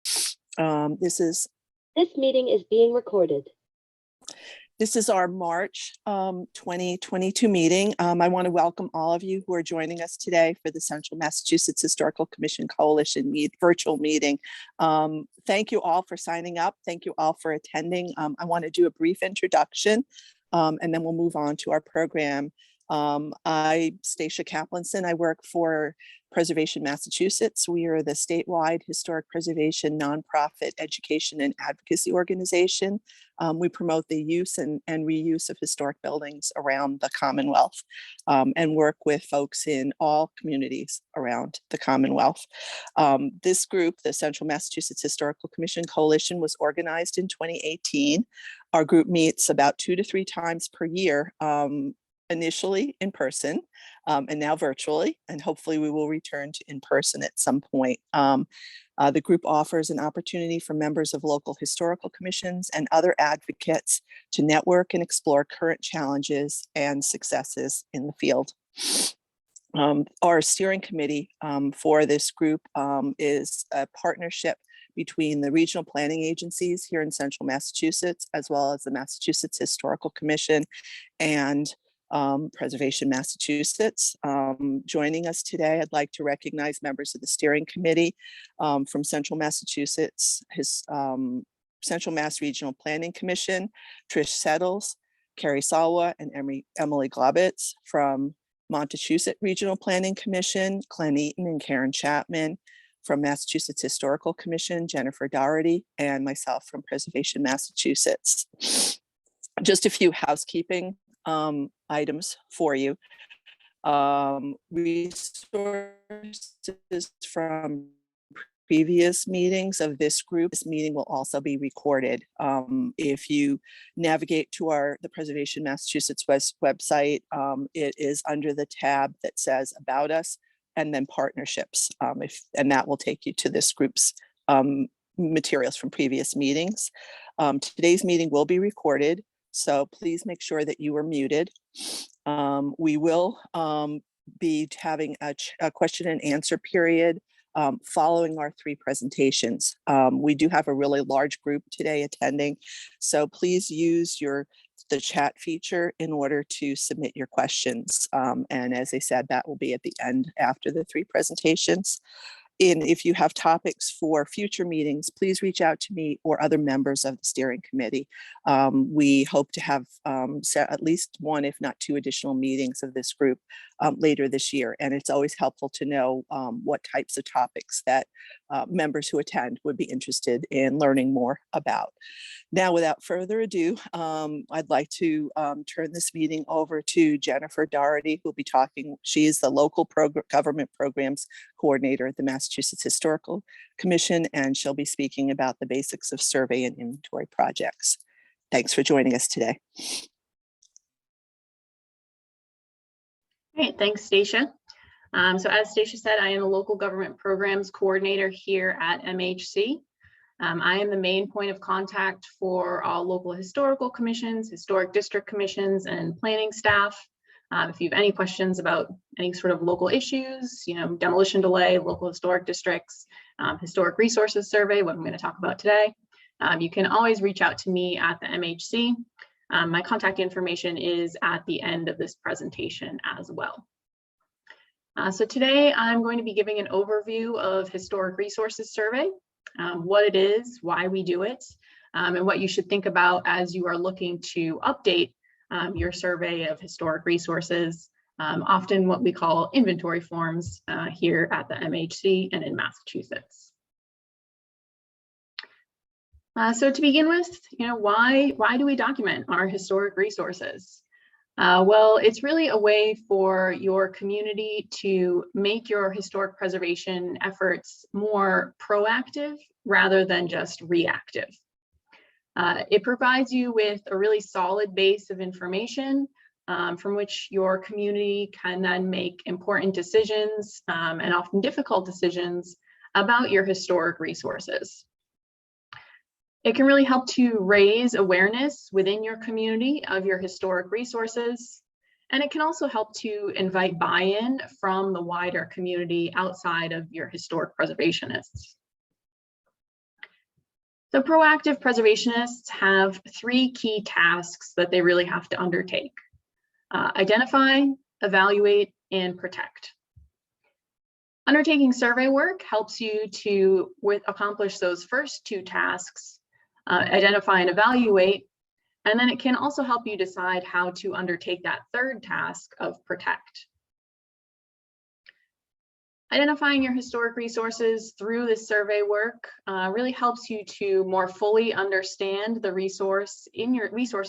This meeting is being recorded. This is our March 2022 meeting. I want to welcome all of you who are joining us today for the Central Massachusetts Historical Commission Coalition virtual meeting. Thank you all for signing up. Thank you all for attending. I want to do a brief introduction and then we'll move on to our program. Stacia Kaplanson. I work for Preservation Massachusetts. We are the statewide historic preservation nonprofit education and advocacy organization. We promote the use and reuse of historic buildings around the Commonwealth and work with folks in all communities around the Commonwealth. This group, the Central Massachusetts Historical Commission Coalition, was organized in 2018. Our group meets about 2 to 3 times per year. Initially in person and now virtually, and hopefully we will return to in person at some point. The group offers an opportunity for members of local historical commissions and other advocates to network and explore current challenges and successes in the field. Our steering committee for this group is a partnership between the regional planning agencies here in Central Massachusetts, as well as the Massachusetts Historical Commission and Preservation Massachusetts. Joining us today, I'd like to recognize members of the steering committee from Central Massachusetts, Central Mass Regional Planning Commission, Trish Settles, Carrie Salwa, and Emily Globitz. From Montechusett Regional Planning Commission, Glenn Eaton and Karen Chapman. From Massachusetts Historical Commission, Jennifer Doherty, and myself from Preservation Massachusetts. Just a few housekeeping items for you. Resources from previous meetings of this group. This meeting will also be recorded. If you navigate to the Preservation Massachusetts website, it is under the tab that says About Us and then Partnerships, and that will take you to this group's materials from previous meetings. Today's meeting will be recorded, so please make sure that you are muted. We will be having a question and answer period following our 3 presentations. We do have a really large group today attending, so please use the chat feature in order to submit your questions. And as I said, that will be at the end after the 3 presentations. And if you have topics for future meetings, please reach out to me or other members of the steering committee. We hope to have at least 1, if not 2 additional meetings of this group later this year. And it's always helpful to know what types of topics that members who attend would be interested in learning more about. Now, without further ado, I'd like to turn this meeting over to Jennifer Doherty, who'll be talking. She is the local government programs coordinator at the Massachusetts Historical Commission, and she'll be speaking about the basics of survey and inventory projects. Thanks for joining us today. Great, thanks, Stacia. So as Stacia said, I am a local government programs coordinator here at MHC. I am the main point of contact for all local historical commissions, historic district commissions, and planning staff. If you have any questions about any sort of local issues, demolition delay, local historic districts, historic resources survey, what I'm going to talk about today, you can always reach out to me at the MHC. My contact information is at the end of this presentation as well. So today I'm going to be giving an overview of historic resources survey, what it is, why we do it, and what you should think about as you are looking to update your survey of historic resources, often what we call inventory forms here at the MHC and in Massachusetts. So to begin with, why do we document our historic resources? Well, it's really a way for your community to make your historic preservation efforts more proactive rather than just reactive. It provides you with a really solid base of information from which your community can then make important decisions and often difficult decisions about your historic resources. It can really help to raise awareness within your community of your historic resources, and it can also help to invite buy-in from the wider community outside of your historic preservationists. So proactive preservationists have three key tasks that they really have to undertake: identify, evaluate, and protect. Undertaking survey work helps you to accomplish those first two tasks, identify and evaluate, and then it can also help you decide how to undertake that third task of protect. Identifying your historic resources through this survey work really helps you to more fully understand the resources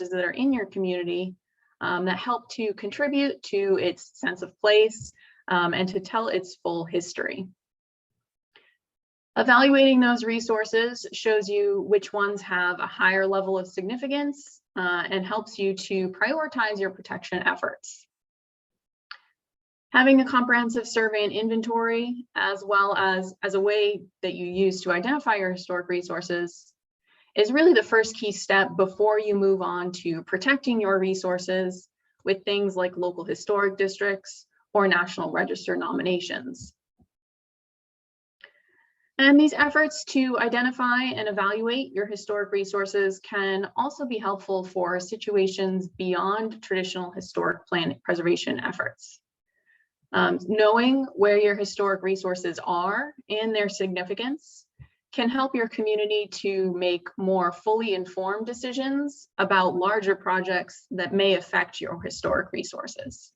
that are in your community that help to contribute to its sense of place and to tell its full history. Evaluating those resources shows you which ones have a higher level of significance and helps you to prioritize your protection efforts. Having a comprehensive survey and inventory, as well as a way that you use to identify your historic resources, is really the first key step before you move on to protecting your resources with things like local historic districts or National Register nominations. And these efforts to identify and evaluate your historic resources can also be helpful for situations beyond traditional historic preservation efforts. Knowing where your historic resources are and their significance can help your community to make more fully informed decisions about larger projects that may affect your historic resources.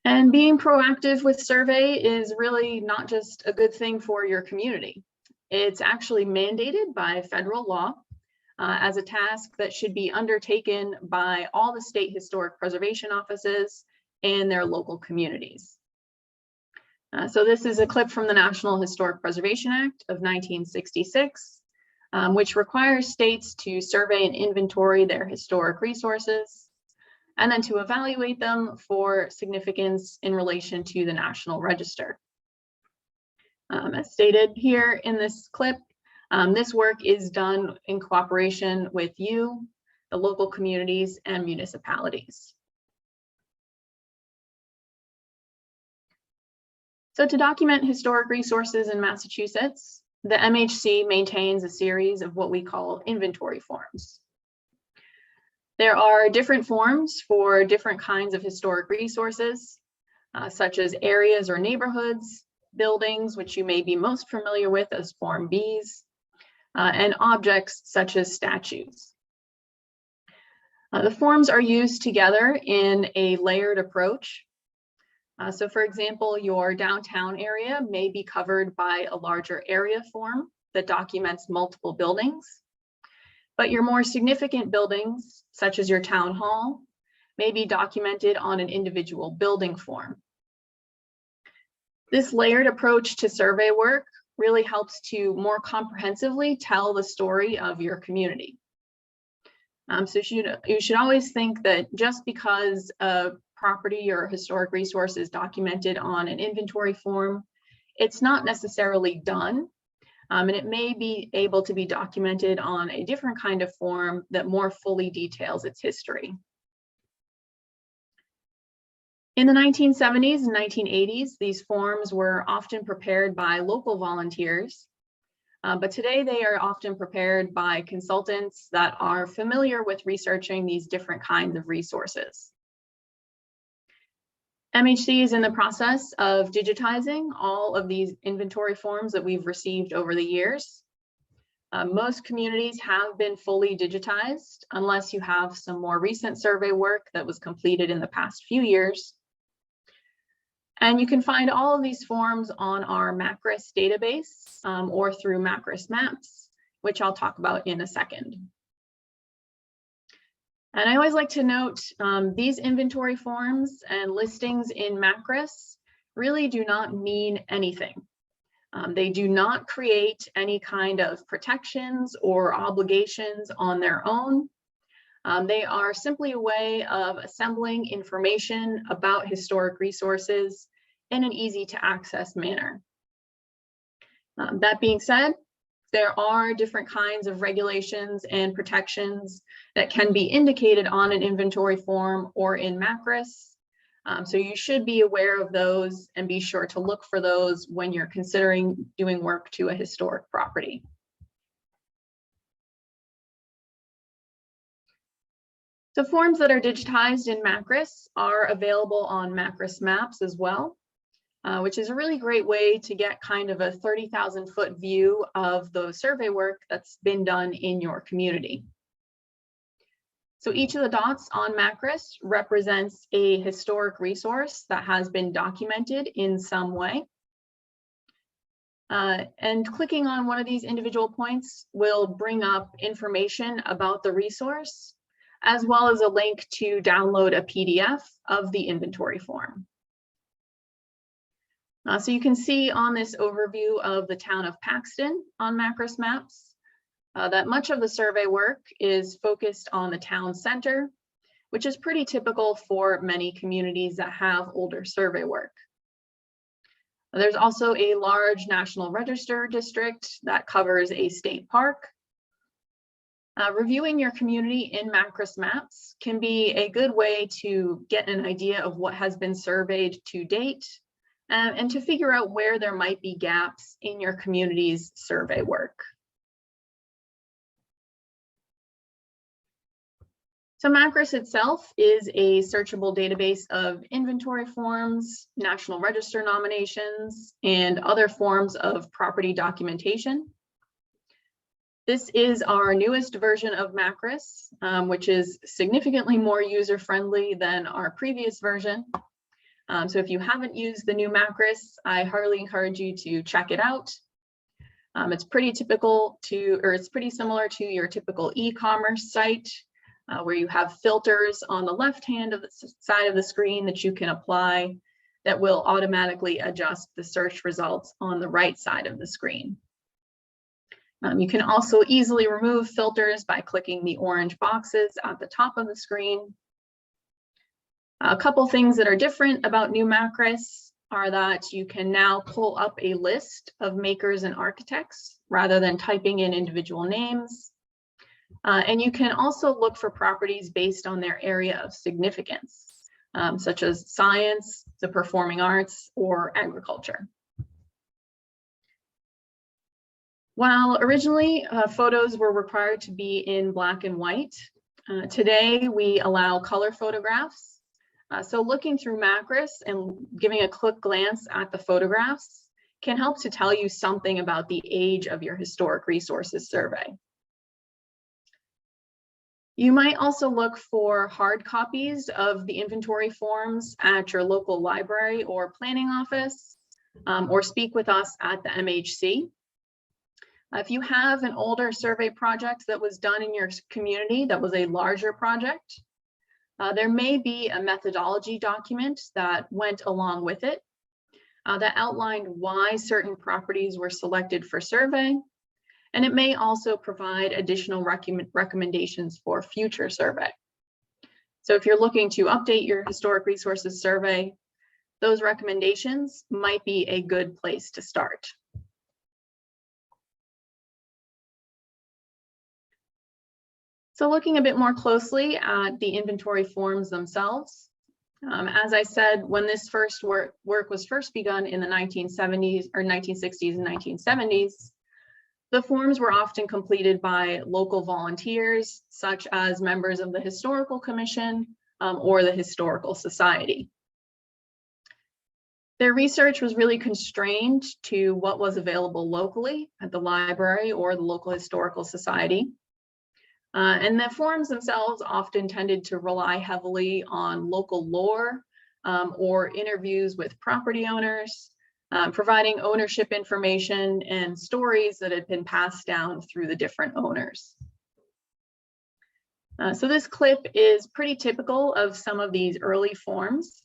And being proactive with survey is really not just a good thing for your community. It's actually mandated by federal law as a task that should be undertaken by all the state historic preservation offices and their local communities. So this is a clip from the National Historic Preservation Act of 1966, which requires states to survey and inventory their historic resources, and then to evaluate them for significance in relation to the National Register. As stated here in this clip, this work is done in cooperation with you, the local communities, and municipalities. So to document historic resources in Massachusetts, the MHC maintains a series of what we call inventory forms. There are different forms for different kinds of historic resources, such as areas or neighborhoods, buildings, which you may be most familiar with as Form Bs, and objects such as statues. The forms are used together in a layered approach. So for example, your downtown area may be covered by a larger area form that documents multiple buildings, but your more significant buildings, such as your town hall, may be documented on an individual building form. This layered approach to survey work really helps to more comprehensively tell the story of your community. So you should always think that just because a property or historic resource is documented on an inventory form, it's not necessarily done, and it may be able to be documented on a different kind of form that more fully details its history. In the 1970s and 1980s, these forms were often prepared by local volunteers, but today they are often prepared by consultants that are familiar with researching these different kinds of resources. MHC is in the process of digitizing all of these inventory forms that we've received over the years. Most communities have been fully digitized, unless you have some more recent survey work that was completed in the past few years. And you can find all of these forms on our MACRIS database or through MACRIS maps, which I'll talk about in a second. And I always like to note these inventory forms and listings in MACRIS really do not mean anything. They do not create any kind of protections or obligations on their own. They are simply a way of assembling information about historic resources in an easy to access manner. That being said, there are different kinds of regulations and protections that can be indicated on an inventory form or in MACRIS. So you should be aware of those and be sure to look for those when you're considering doing work to a historic property. So forms that are digitized in Macris are available on Macris Maps as well, which is a really great way to get kind of a 30,000-foot view of the survey work that's been done in your community. So each of the dots on Macris represents a historic resource that has been documented in some way. And clicking on one of these individual points will bring up information about the resource, as well as a link to download a PDF of the inventory form. So you can see on this overview of the town of Paxton on Macris Maps, that much of the survey work is focused on the town center, which is pretty typical for many communities that have older survey work. There's also a large National Register district that covers a state park. Reviewing your community in Macris Maps can be a good way to get an idea of what has been surveyed to date, and to figure out where there might be gaps in your community's survey work. So Macris itself is a searchable database of inventory forms, National Register nominations, and other forms of property documentation. This is our newest version of Macris, which is significantly more user-friendly than our previous version. So if you haven't used the new Macris, I heartily encourage you to check it out. It's pretty similar to your typical e-commerce site, where you have filters on the left-hand of the side of the screen that you can apply that will automatically adjust the search results on the right side of the screen. You can also easily remove filters by clicking the orange boxes at the top of the screen. A couple things that are different about new Macris are that you can now pull up a list of makers and architects rather than typing in individual names. And you can also look for properties based on their area of significance, such as science, the performing arts, or agriculture. While originally photos were required to be in black and white, today we allow color photographs. So looking through Macris and giving a quick glance at the photographs can help to tell you something about the age of your historic resources survey. You might also look for hard copies of the inventory forms at your local library or planning office, or speak with us at the MHC. If you have an older survey project that was done in your community that was a larger project, there may be a methodology document that went along with it that outlined why certain properties were selected for survey. And it may also provide additional recommendations for future survey. So if you're looking to update your historic resources survey, those recommendations might be a good place to start. So looking a bit more closely at the inventory forms themselves, as I said, when this work was first begun in the 1970s or 1960s and 1970s, the forms were often completed by local volunteers, such as members of the Historical Commission or the Historical Society. Their research was really constrained to what was available locally at the library or the local Historical Society. And the forms themselves often tended to rely heavily on local lore or interviews with property owners, providing ownership information and stories that had been passed down through the different owners. So this clip is pretty typical of some of these early forms.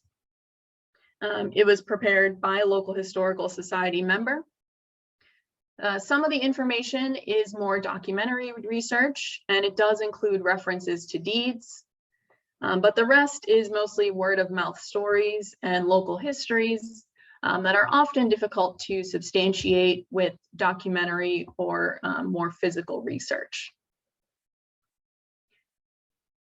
It was prepared by a local Historical Society member. Some of the information is more documentary research, and it does include references to deeds, but the rest is mostly word of mouth stories and local histories that are often difficult to substantiate with documentary or more physical research.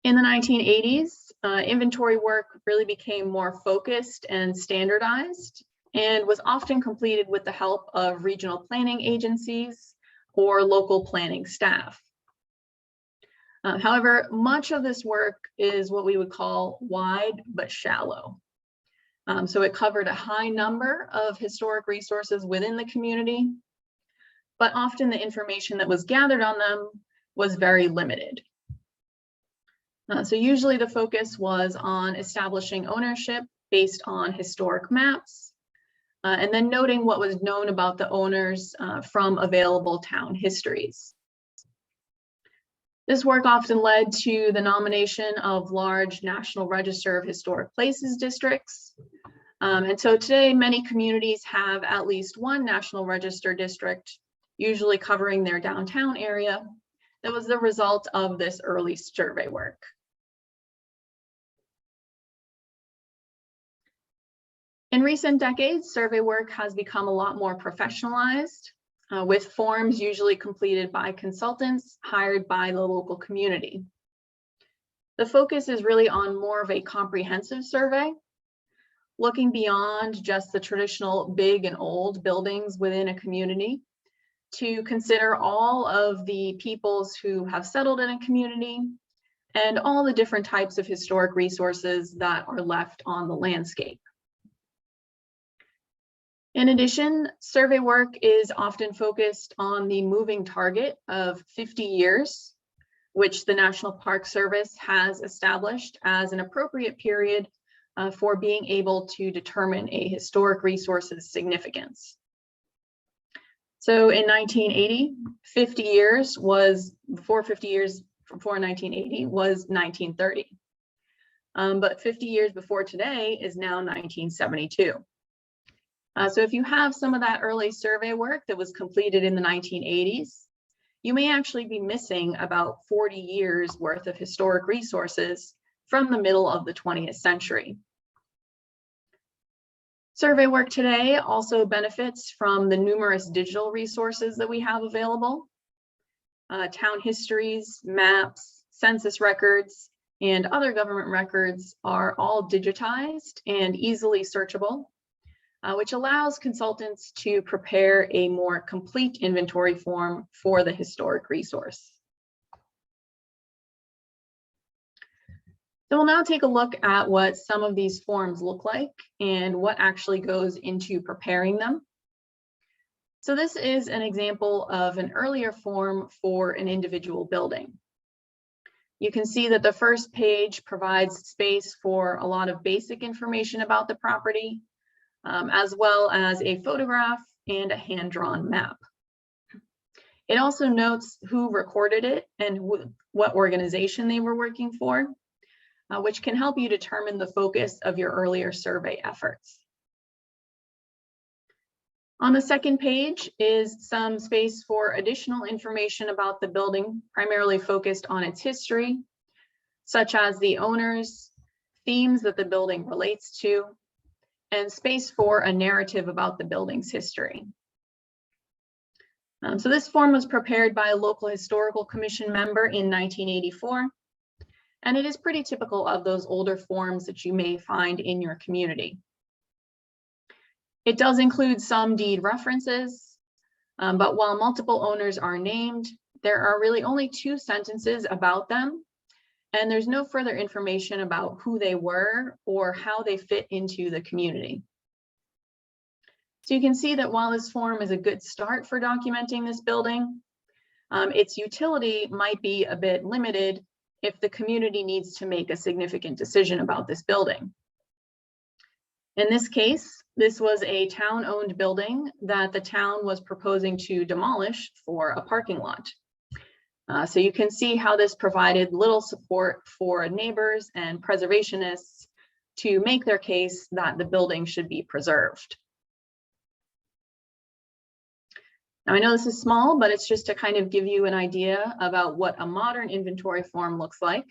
In the 1980s, inventory work really became more focused and standardized and was often completed with the help of regional planning agencies or local planning staff. However, much of this work is what we would call wide but shallow. So it covered a high number of historic resources within the community, but often the information that was gathered on them was very limited. So usually the focus was on establishing ownership based on historic maps, and then noting what was known about the owners from available town histories. This work often led to the nomination of large National Register of Historic Places districts. And so today, many communities have at least one National Register district, usually covering their downtown area. That was the result of this early survey work. In recent decades, survey work has become a lot more professionalized, with forms usually completed by consultants hired by the local community. The focus is really on more of a comprehensive survey, looking beyond just the traditional big and old buildings within a community to consider all of the peoples who have settled in a community and all the different types of historic resources that are left on the landscape. In addition, survey work is often focused on the moving target of 50 years, which the National Park Service has established as an appropriate period for being able to determine a historic resource's significance. So in 1980, 50 years was, before 50 years before 1980 was 1930. But 50 years before today is now 1972. So if you have some of that early survey work that was completed in the 1980s, you may actually be missing about 40 years worth of historic resources from the middle of the 20th century. Survey work today also benefits from the numerous digital resources that we have available. Town histories, maps, census records, and other government records are all digitized and easily searchable, which allows consultants to prepare a more complete inventory form for the historic resource. So we'll now take a look at what some of these forms look like and what actually goes into preparing them. So this is an example of an earlier form for an individual building. You can see that the first page provides space for a lot of basic information about the property, as well as a photograph and a hand-drawn map. It also notes who recorded it and what organization they were working for, which can help you determine the focus of your earlier survey efforts. On the second page is some space for additional information about the building, primarily focused on its history, such as the owners, themes that the building relates to, and space for a narrative about the building's history. So this form was prepared by a local historical commission member in 1984, and it is pretty typical of those older forms that you may find in your community. It does include some deed references, but while multiple owners are named, there are really only 2 sentences about them, and there's no further information about who they were or how they fit into the community. So you can see that while this form is a good start for documenting this building, its utility might be a bit limited if the community needs to make a significant decision about this building. In this case, this was a town-owned building that the town was proposing to demolish for a parking lot. So you can see how this provided little support for neighbors and preservationists to make their case that the building should be preserved. Now I know this is small, but it's just to kind of give you an idea about what a modern inventory form looks like.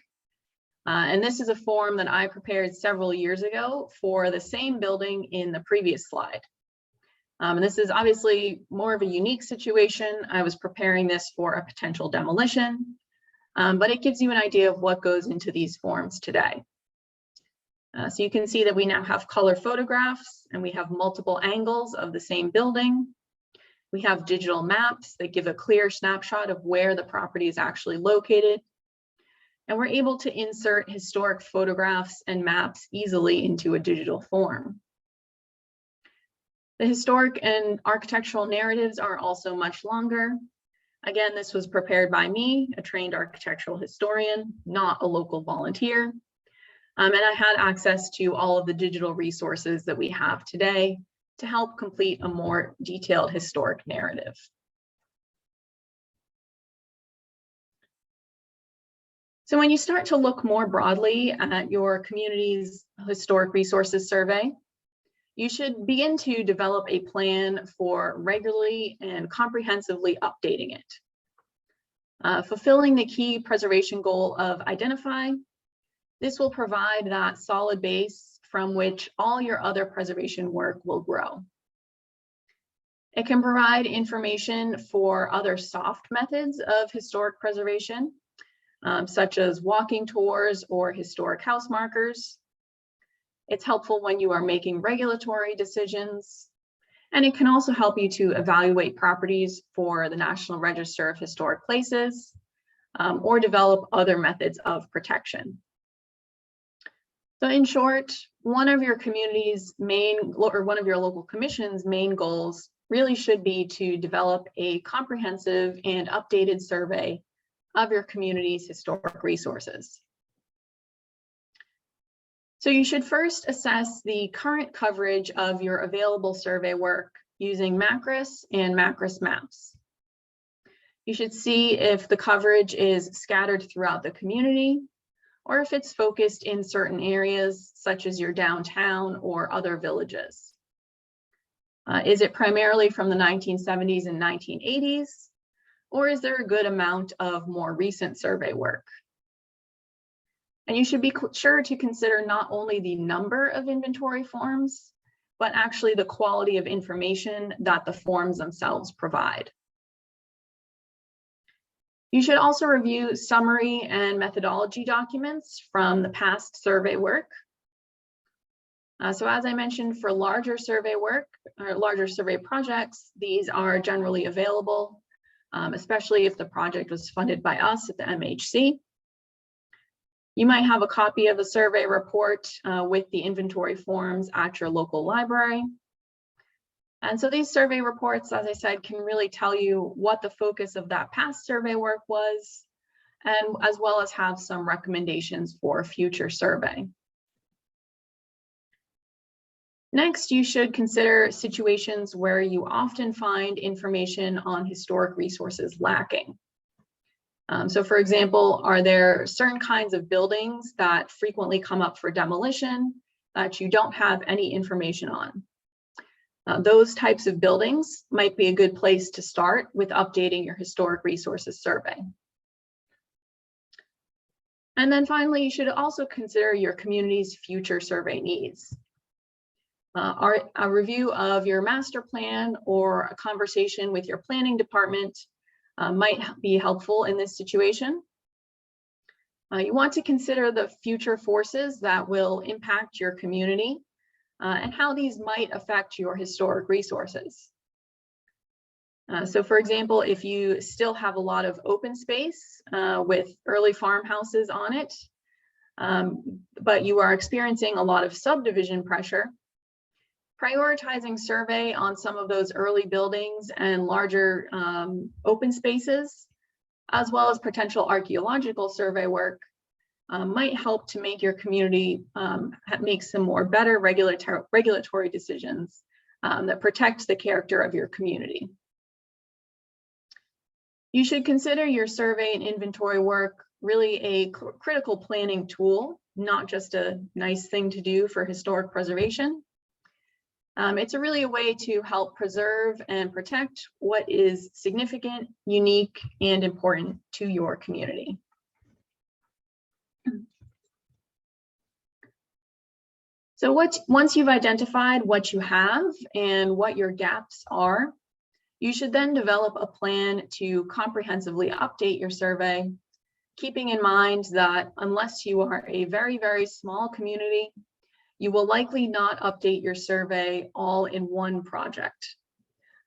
And this is a form that I prepared several years ago for the same building in the previous slide. And this is obviously more of a unique situation. I was preparing this for a potential demolition, but it gives you an idea of what goes into these forms today. So you can see that we now have color photographs and we have multiple angles of the same building. We have digital maps that give a clear snapshot of where the property is actually located. And we're able to insert historic photographs and maps easily into a digital form. The historic and architectural narratives are also much longer. Again, this was prepared by me, a trained architectural historian, not a local volunteer. And I had access to all of the digital resources that we have today to help complete a more detailed historic narrative. So when you start to look more broadly at your community's historic resources survey, you should begin to develop a plan for regularly and comprehensively updating it. Fulfilling the key preservation goal of identify, this will provide that solid base from which all your other preservation work will grow. It can provide information for other soft methods of historic preservation, such as walking tours or historic house markers. It's helpful when you are making regulatory decisions, and it can also help you to evaluate properties for the National Register of Historic Places, or develop other methods of protection. So in short, one of your community's main, or one of your local commission's main goals really should be to develop a comprehensive and updated survey of your community's historic resources. So you should first assess the current coverage of your available survey work using MACRIS and MACRIS maps. You should see if the coverage is scattered throughout the community, or if it's focused in certain areas, such as your downtown or other villages. Is it primarily from the 1970s and 1980s, or is there a good amount of more recent survey work? And you should be sure to consider not only the number of inventory forms, but actually the quality of information that the forms themselves provide. You should also review summary and methodology documents from the past survey work. So as I mentioned, for larger survey work or larger survey projects, these are generally available, especially if the project was funded by us at the MHC. You might have a copy of the survey report with the inventory forms at your local library. And so these survey reports, as I said, can really tell you what the focus of that past survey work was, and as well as have some recommendations for a future survey. Next, you should consider situations where you often find information on historic resources lacking. So for example, are there certain kinds of buildings that frequently come up for demolition that you don't have any information on? Those types of buildings might be a good place to start with updating your historic resources survey. And then finally, you should also consider your community's future survey needs. A review of your master plan or a conversation with your planning department might be helpful in this situation. You want to consider the future forces that will impact your community and how these might affect your historic resources. So for example, if you still have a lot of open space with early farmhouses on it, but you are experiencing a lot of subdivision pressure, prioritizing survey on some of those early buildings and larger open spaces, as well as potential archaeological survey work, might help to make your community make some more better regulatory decisions that protect the character of your community. You should consider your survey and inventory work really a critical planning tool, not just a nice thing to do for historic preservation. It's really a way to help preserve and protect what is significant, unique, and important to your community. So once you've identified what you have and what your gaps are, you should then develop a plan to comprehensively update your survey, keeping in mind that unless you are a very, very small community, you will likely not update your survey all in one project.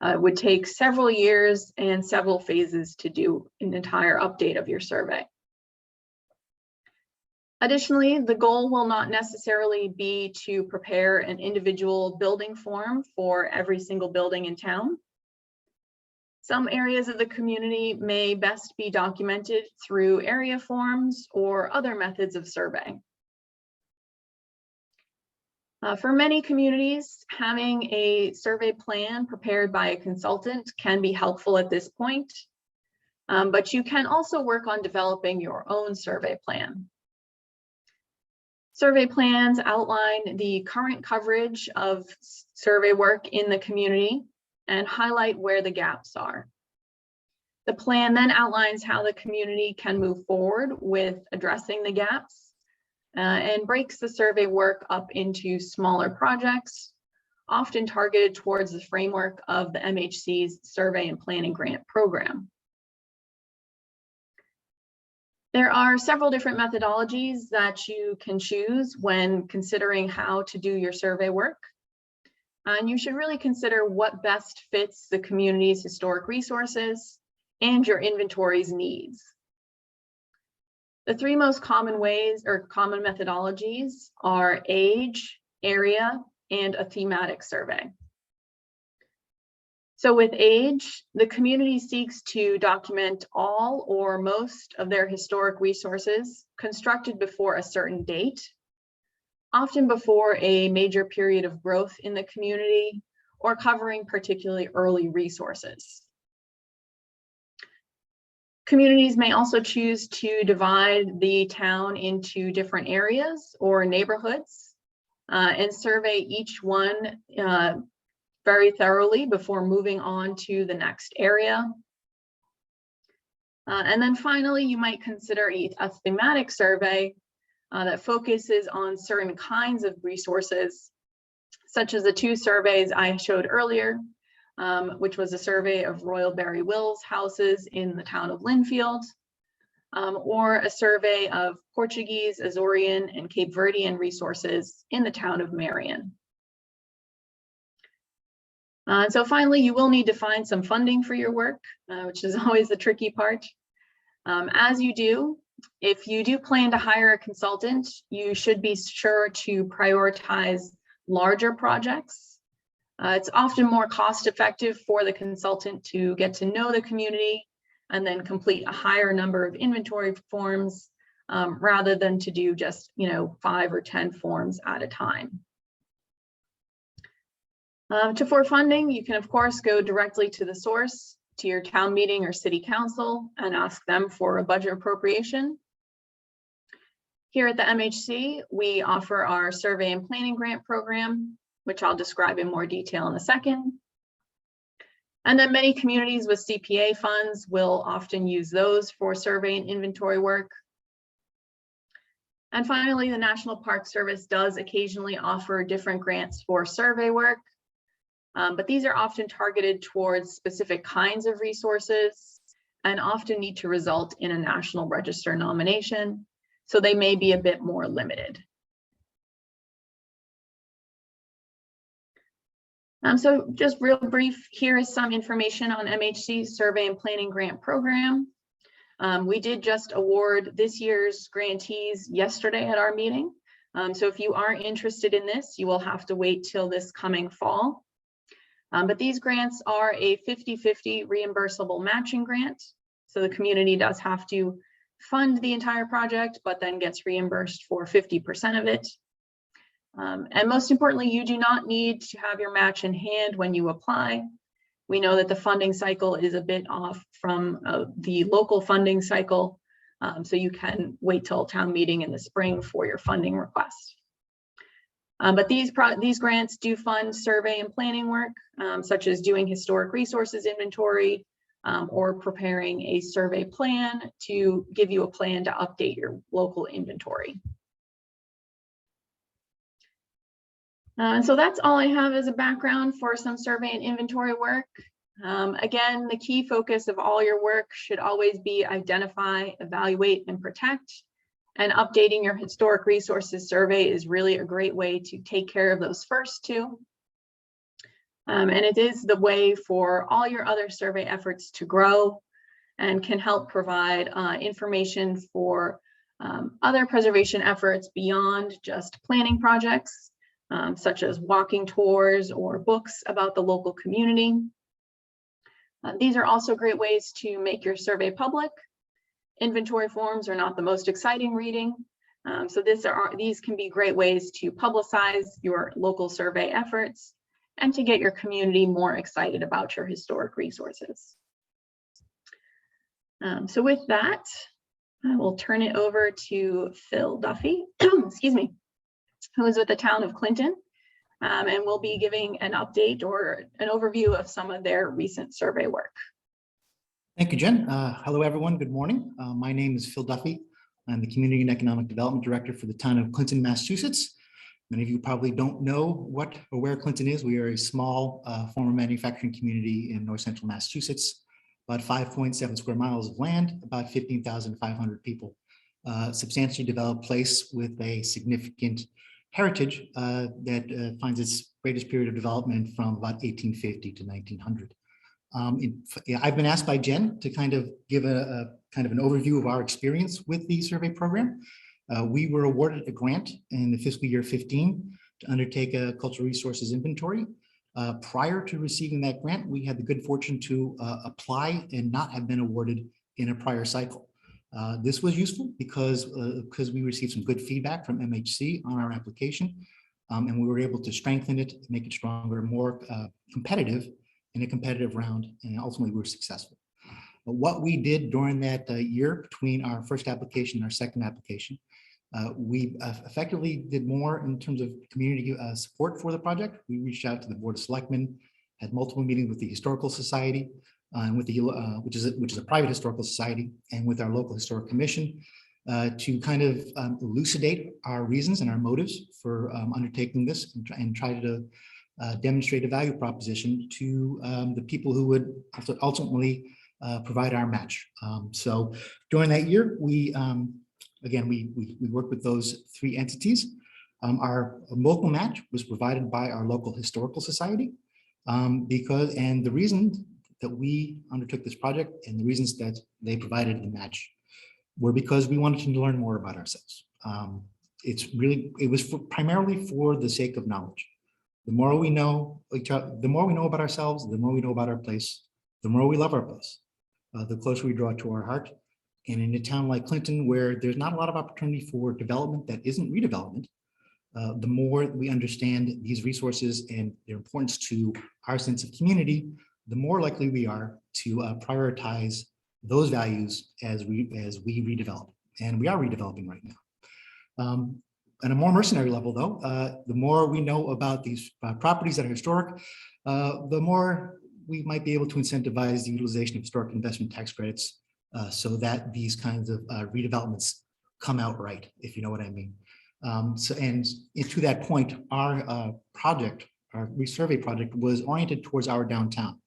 It would take several years and several phases to do an entire update of your survey. Additionally, the goal will not necessarily be to prepare an individual building form for every single building in town. Some areas of the community may best be documented through area forms or other methods of survey. For many communities, having a survey plan prepared by a consultant can be helpful at this point, but you can also work on developing your own survey plan. Survey plans outline the current coverage of survey work in the community and highlight where the gaps are. The plan then outlines how the community can move forward with addressing the gaps and breaks the survey work up into smaller projects, often targeted towards the framework of the MHC's Survey and Planning Grant Program. There are several different methodologies that you can choose when considering how to do your survey work. And you should really consider what best fits the community's historic resources and your inventory's needs. The three most common ways or common methodologies are age, area, and a thematic survey. So with age, the community seeks to document all or most of their historic resources constructed before a certain date, often before a major period of growth in the community or covering particularly early resources. Communities may also choose to divide the town into different areas or neighborhoods and survey each one very thoroughly before moving on to the next area. And then finally, you might consider a thematic survey that focuses on certain kinds of resources, such as the two surveys I showed earlier, which was a survey of Royal Barry Wills houses in the town of Linfield, or a survey of Portuguese, Azorean, and Cape Verdean resources in the town of Marion. So finally, you will need to find some funding for your work, which is always the tricky part. As you do, if you do plan to hire a consultant, you should be sure to prioritize larger projects. It's often more cost effective for the consultant to get to know the community and then complete a higher number of inventory forms rather than to do just 5 or 10 forms at a time. For funding, you can of course go directly to the source, to your town meeting or city council, and ask them for a budget appropriation. Here at the MHC, we offer our Survey and Planning Grant Program, which I'll describe in more detail in a second. And then many communities with CPA funds will often use those for survey and inventory work. And finally, the National Park Service does occasionally offer different grants for survey work. But these are often targeted towards specific kinds of resources and often need to result in a National Register nomination, so they may be a bit more limited. So just real brief, here is some information on MHC's Survey and Planning Grant Program. We did just award this year's grantees yesterday at our meeting. So if you are interested in this, you will have to wait till this coming fall. But these grants are a 50-50 reimbursable matching grant. So the community does have to fund the entire project, but then gets reimbursed for 50% of it. And most importantly, you do not need to have your match in hand when you apply. We know that the funding cycle is a bit off from the local funding cycle, so you can wait till town meeting in the spring for your funding request. But these grants do fund survey and planning work, such as doing historic resources inventory or preparing a survey plan to give you a plan to update your local inventory. And so that's all I have as a background for some survey and inventory work. Again, the key focus of all your work should always be identify, evaluate, and protect And updating your historic resources survey is really a great way to take care of those first two. And it is the way for all your other survey efforts to grow and can help provide information for other preservation efforts beyond just planning projects, such as walking tours or books about the local community. These are also great ways to make your survey public. Inventory forms are not the most exciting reading. So these can be great ways to publicize your local survey efforts and to get your community more excited about your historic resources. So with that, I will turn it over to Phil Duffy, excuse me, who is with the town of Clinton, and will be giving an update or an overview of some of their recent survey work. Thank you, Jen. Hello, everyone. Good morning. My name is Phil Duffy. I'm the Community and Economic Development Director for the town of Clinton, Massachusetts. Many of you probably don't know what or where Clinton is. We are a small former manufacturing community in north central Massachusetts, about 5.7 square miles of land, about 15,500 people. Substantially developed place with a significant heritage that finds its greatest period of development from about 1850 to 1900. I've been asked by Jen to kind of give a kind of an overview of our experience with the survey program. We were awarded a grant in the fiscal year 15 to undertake a cultural resources inventory. Prior to receiving that grant, we had the good fortune to apply and not have been awarded in a prior cycle. This was useful because we received some good feedback from MHC on our application, and we were able to strengthen it, make it stronger, more competitive in a competitive round, and ultimately we were successful. But what we did during that year between our first application and our second application, we effectively did more in terms of community support for the project. We reached out to the Board of Selectmen, had multiple meetings with the Historical Society, and with the which is a private historical society, and with our local historic commission to kind of elucidate our reasons and our motives for undertaking this and try to demonstrate a value proposition to the people who would ultimately provide our match. So during that year, we worked with those three entities. Our local match was provided by our local historical society and the reason that we undertook this project and the reasons that they provided the match were because we wanted to learn more about ourselves. It was primarily for the sake of knowledge. The more we know about ourselves, the more we know about our place, the more we love our place, the closer we draw it to our heart. And in a town like Clinton, where there's not a lot of opportunity for development that isn't redevelopment, the more we understand these resources and their importance to our sense of community, the more likely we are to prioritize those values as we redevelop. And we are redeveloping right now. On a more mercenary level, though, the more we know about these properties that are historic, the more we might be able to incentivize the utilization of historic investment tax credits so that these kinds of redevelopments come out right, if you know what I mean. To that point, our resurvey project was oriented towards our downtown.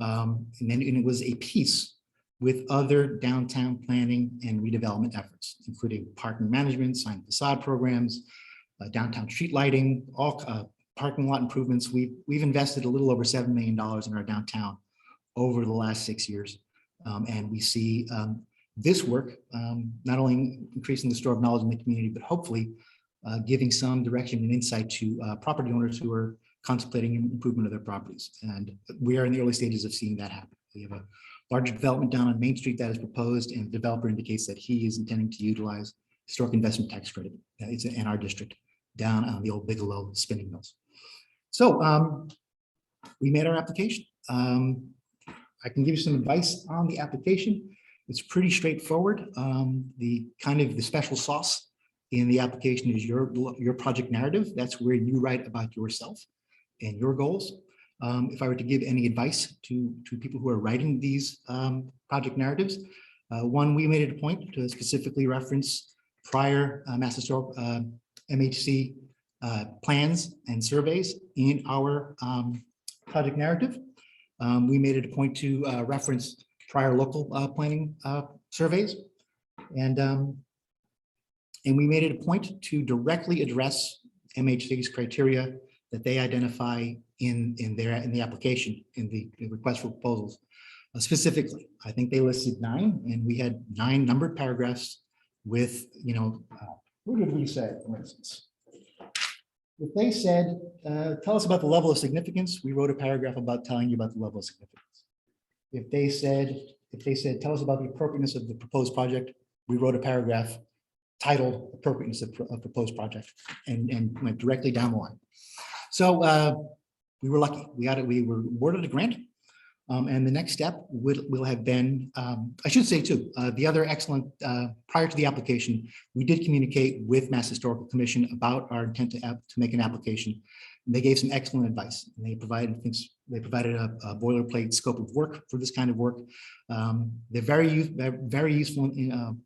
And it was a piece with other downtown planning and redevelopment efforts, including parking management, sign facade programs, downtown street lighting, all parking lot improvements. We've invested a little over $7 million in our downtown over the last 6 years. And we see this work not only increasing the store of knowledge in the community, but hopefully giving some direction and insight to property owners who are contemplating improvement of their properties. And we are in the early stages of seeing that happen. We have a large development down on Main Street that is proposed, and the developer indicates that he is intending to utilize historic investment tax credit. It's in our district down on the old Bigelow spinning mills. So we made our application. I can give you some advice on the application. It's pretty straightforward. The special sauce in the application is your project narrative. That's where you write about yourself and your goals. If I were to give any advice to people who are writing these project narratives, one, we made it a point to specifically reference prior Mass Historic MHC plans and surveys in our project narrative. We made it a point to reference prior local planning surveys. And And we made it a point to directly address MHC's criteria that they identify in the application, in the request for proposals. Specifically, I think they listed 9, and we had 9 numbered paragraphs with, what did we say, for instance? If they said, tell us about the level of significance, we wrote a paragraph about telling you about the level of significance. If they said, tell us about the appropriateness of the proposed project, we wrote a paragraph titled appropriateness of proposed project, and went directly down the line. So we were lucky. We were awarded a grant. And the next step will have been, I should say too, the other excellent, prior to the application, we did communicate with Mass Historical Commission about our intent to make an application. And they gave some excellent advice. And they provided a boilerplate scope of work for this kind of work. They're very useful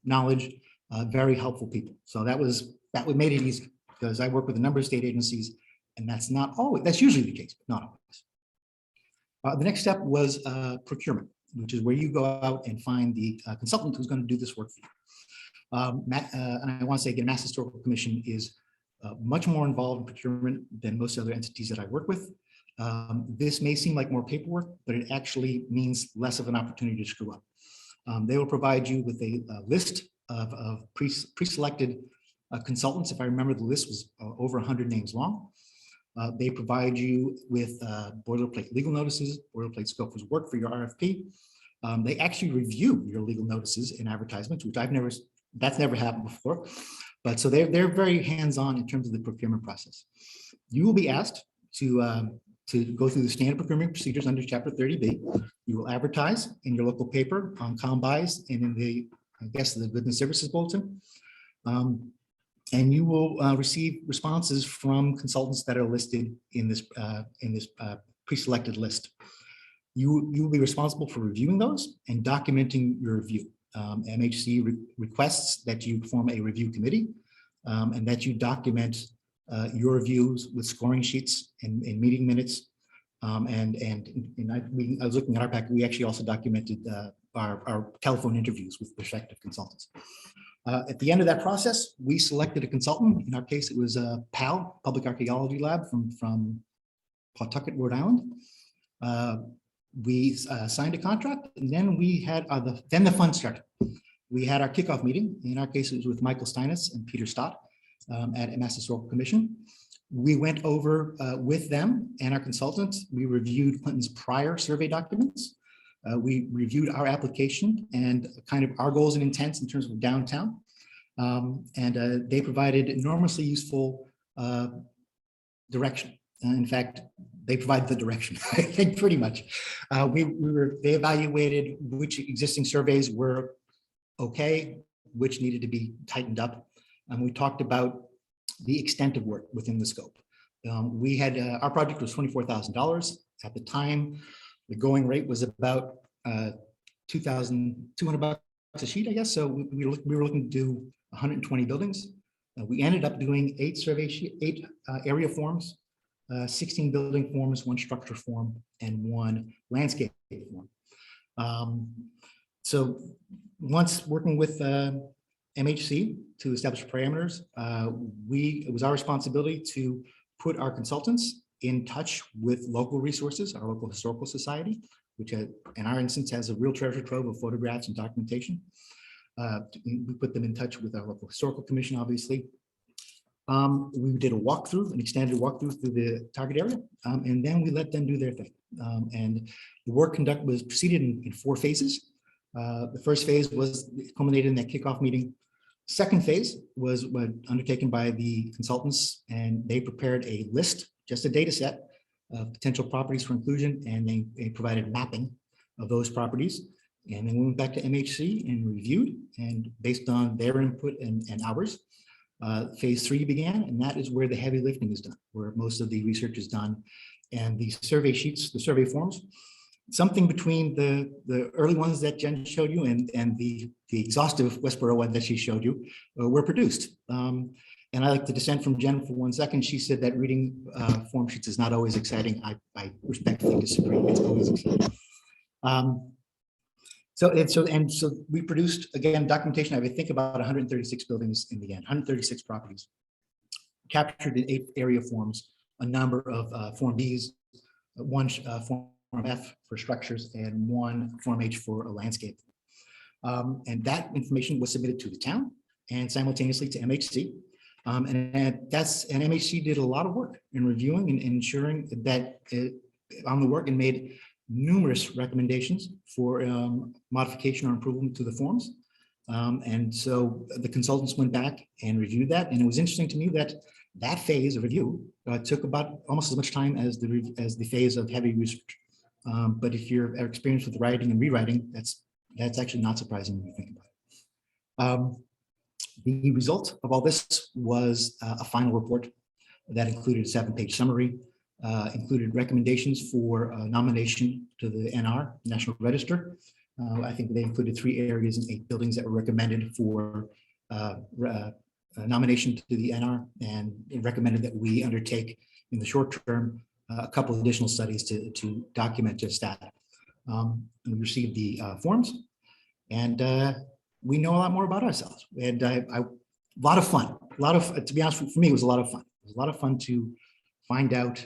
knowledge, very helpful people. So that made it easy, because I work with a number of state agencies, and that's usually the case, but not always. The next step was procurement, which is where you go out and find the consultant who's going to do this work for you. And I want to say again, Mass Historical Commission is much more involved in procurement than most other entities that I work with. This may seem like more paperwork, but it actually means less of an opportunity to screw up. They will provide you with a list of pre-selected consultants. If I remember, the list was over 100 names long. They provide you with boilerplate legal notices, boilerplate scope of work for your RFP. They actually review your legal notices and advertisements, which that's never happened before. But so they're very hands-on in terms of the procurement process. You will be asked to go through the standard procurement procedures under Chapter 30B. You will advertise in your local paper, on ComBuys, and in the Goods and Services Bulletin. And you will receive responses from consultants that are listed in this pre-selected list. You will be responsible for reviewing those and documenting your review. MHC requests that you form a review committee and that you document your reviews with scoring sheets and meeting minutes. I was looking at our packet. We actually also documented our telephone interviews with prospective consultants. At the end of that process, we selected a consultant. In our case, it was a PAL, Public Archaeology Lab from Pawtucket, Rhode Island. We signed a contract, and then we had then the fun started. We had our kickoff meeting. In our case, it was with Michael Steinitz and Peter Stott at Mass Historical Commission. We went over with them and our consultants. We reviewed Clinton's prior survey documents. We reviewed our application and kind of our goals and intents in terms of downtown. They provided enormously useful direction. In fact, they provide the direction, I think, pretty much. They evaluated which existing surveys were okay, which needed to be tightened up. And we talked about the extent of work within the scope. We had, our project was $24,000. At the time, the going rate was about $2,200 a sheet, I guess. So we were looking to do 120 buildings. We ended up doing 8 area forms, 16 building forms, 1 structure form, and 1 landscape form. So once working with MHC to establish parameters, it was our responsibility to put our consultants in touch with local resources, our local historical society, which in our instance has a real treasure trove of photographs and documentation. We put them in touch with our local historical commission, obviously. We did a walkthrough, an extended walkthrough through the target area, and then we let them do their thing. And the work was proceeded in 4 phases. The first phase was culminated in that kickoff meeting. Second phase was undertaken by the consultants, and they prepared a list, just a data set of potential properties for inclusion, and they provided mapping of those properties. And then we went back to MHC and reviewed, and based on their input and ours, phase 3 began, and that is where the heavy lifting is done, where most of the research is done. And the survey sheets, the survey forms, something between the early ones that Jen showed you and the exhaustive Westboro one that she showed you were produced. And I like to dissent from Jen for 1 second. She said that reading form sheets is not always exciting. I respectfully disagree. It's always exciting. So we produced, again, documentation. I think about 136 buildings in the end, 136 properties, captured in 8 area forms, a number of Form Bs, one Form F for structures, and one Form H for a landscape. And that information was submitted to the town and simultaneously to MHC. And MHC did a lot of work in reviewing and ensuring that on the work, and made numerous recommendations for modification or improvement to the forms. And so the consultants went back and reviewed that. And it was interesting to me that that phase of review took about almost as much time as the phase of heavy research. But if you're experienced with writing and rewriting, that's actually not surprising when you think about it. The result of all this was a final report that included a 7-page summary, included recommendations for nomination to the NR, National Register. I think they included 3 areas and 8 buildings that were recommended for nomination to the NR, and it recommended that we undertake in the short term a couple of additional studies to document just that. And we received the forms, and we know a lot more about ourselves. And a lot of fun, to be honest, for me, it was a lot of fun. It was a lot of fun to find out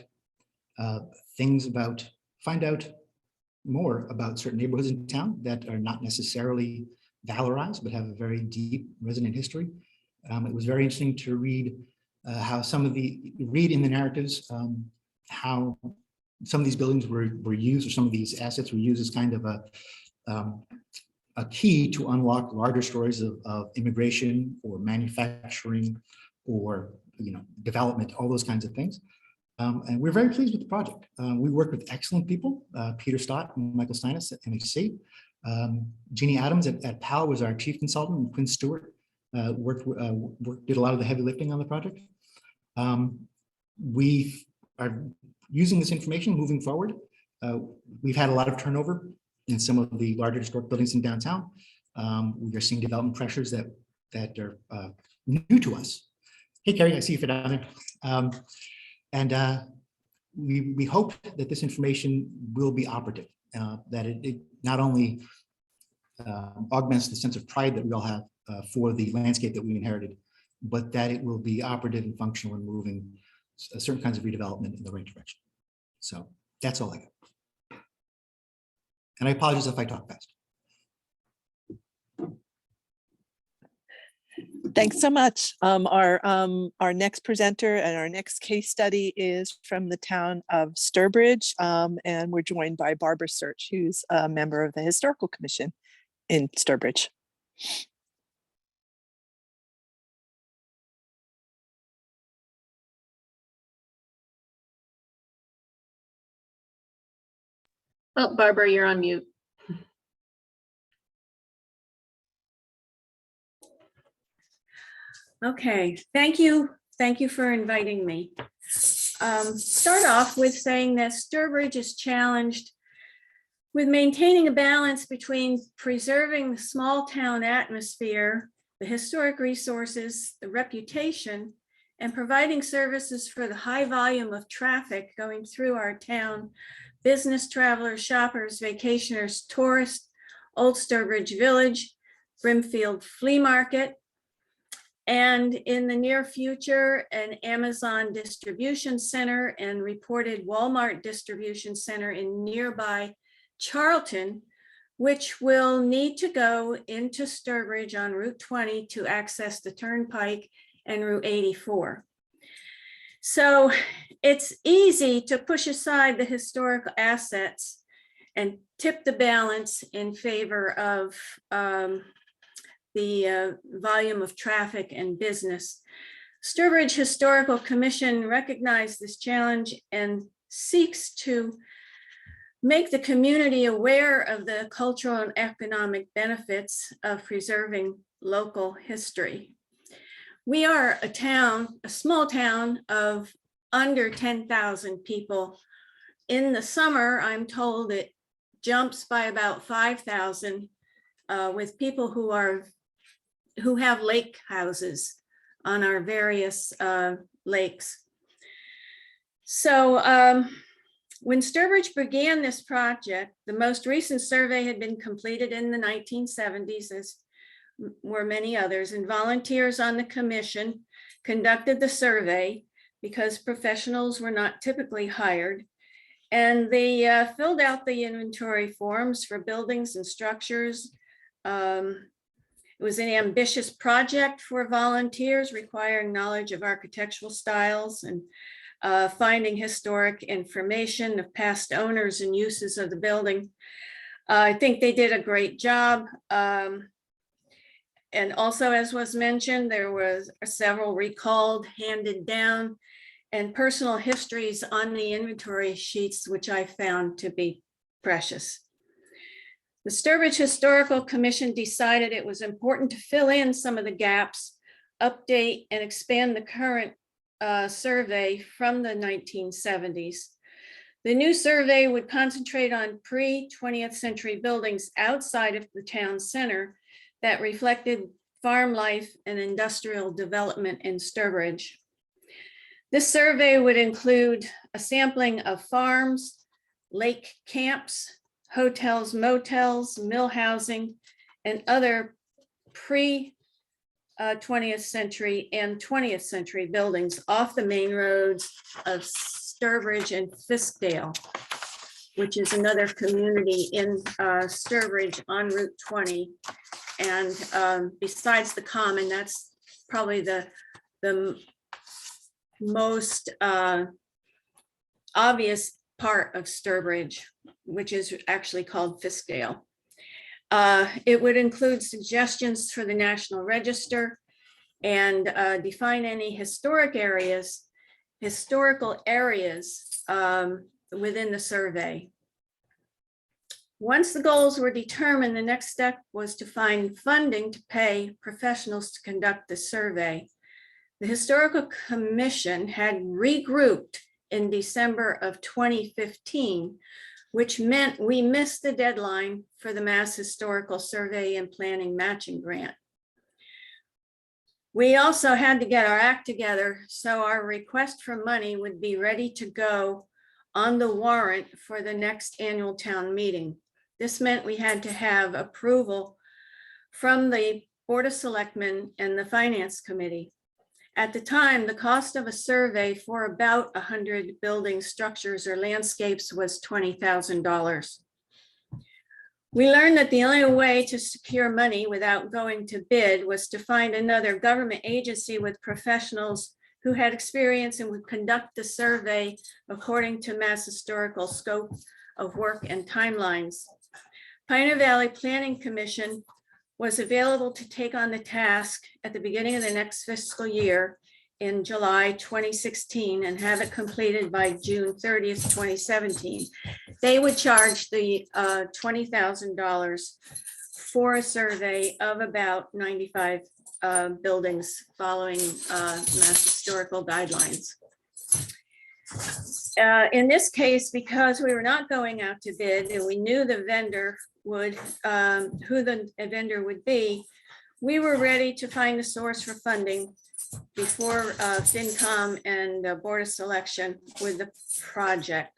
find out more about certain neighborhoods in town that are not necessarily valorized, but have a very deep resonant history. It was very interesting to read how read in the narratives, how some of these buildings were used, or some of these assets were used as kind of a key to unlock larger stories of immigration or manufacturing or development, all those kinds of things. And we're very pleased with the project. We work with excellent people, Peter Stott and Michael Steinis at MHC. Jeannie Adams at PAL was our chief consultant, and Quinn Stewart did a lot of the heavy lifting on the project. We are using this information moving forward. We've had a lot of turnover in some of the larger historic buildings in downtown. We are seeing development pressures that are new to us. Hey, Carrie, I see you for down there. And we hope that this information will be operative, that it not only augments the sense of pride that we all have for the landscape that we inherited, but that it will be operative and functional in moving certain kinds of redevelopment in the right direction. So that's all I got. And I apologize if I talk fast. Thanks so much. Our next presenter and our next case study is from the town of Sturbridge, and we're joined by Barbara Search, who's a member of the Historical Commission in Sturbridge. Oh, Barbara, you're on mute. Okay, thank you. Thank you for inviting me. Start off with saying that Sturbridge is challenged with maintaining a balance between preserving the small town atmosphere, the historic resources, the reputation, and providing services for the high volume of traffic going through our town: business travelers, shoppers, vacationers, tourists, Old Sturbridge Village, Brimfield Flea Market, and in the near future, an Amazon distribution center and reported Walmart distribution center in nearby Charlton, which will need to go into Sturbridge on Route 20 to access the Turnpike and Route 84. So it's easy to push aside the historical assets and tip the balance in favor of the volume of traffic and business. Sturbridge Historical Commission recognized this challenge and seeks to make the community aware of the cultural and economic benefits of preserving local history. We are a town, a small town of under 10,000 people. In the summer, I'm told it jumps by about 5,000 with people who have lake houses on our various lakes. So When Sturbridge began this project, the most recent survey had been completed in the 1970s, as were many others, and volunteers on the commission conducted the survey because professionals were not typically hired. And they filled out the inventory forms for buildings and structures. It was an ambitious project for volunteers requiring knowledge of architectural styles and finding historic information of past owners and uses of the building. I think they did a great job. And also, as was mentioned, there was several recalled, handed down, and personal histories on the inventory sheets, which I found to be precious. The Sturbridge Historical Commission decided it was important to fill in some of the gaps, update and expand the current survey from the 1970s. The new survey would concentrate on pre-20th century buildings outside of the town center that reflected farm life and industrial development in Sturbridge. This survey would include a sampling of farms, lake camps, hotels, motels, mill housing, and other pre-20th century and 20th century buildings off the main roads of Sturbridge and Fiskdale, which is another community in Sturbridge on Route 20. And besides the common, that's probably the most obvious part of Sturbridge, which is actually called Fiskdale. It would include suggestions for the National Register and define any historical areas within the survey. Once the goals were determined, the next step was to find funding to pay professionals to conduct the survey. The Historical Commission had regrouped in December of 2015, which meant we missed the deadline for the Mass Historical Survey and Planning Matching Grant. We also had to get our act together so our request for money would be ready to go on the warrant for the next annual town meeting. This meant we had to have approval from the Board of Selectmen and the Finance Committee. At the time, the cost of a survey for about 100 building structures or landscapes was $20,000. We learned that the only way to secure money without going to bid was to find another government agency with professionals who had experience and would conduct the survey according to Mass Historical scope of work and timelines. Pioneer Valley Planning Commission was available to take on the task at the beginning of the next fiscal year in July 2016 and have it completed by June 30th, 2017. They would charge the $20,000 for a survey of about 95 buildings following Mass Historical guidelines. In this case, because we were not going out to bid and we knew the vendor would, who the vendor would be, we were ready to find a source for funding before FinCom and Board of Selection with the project.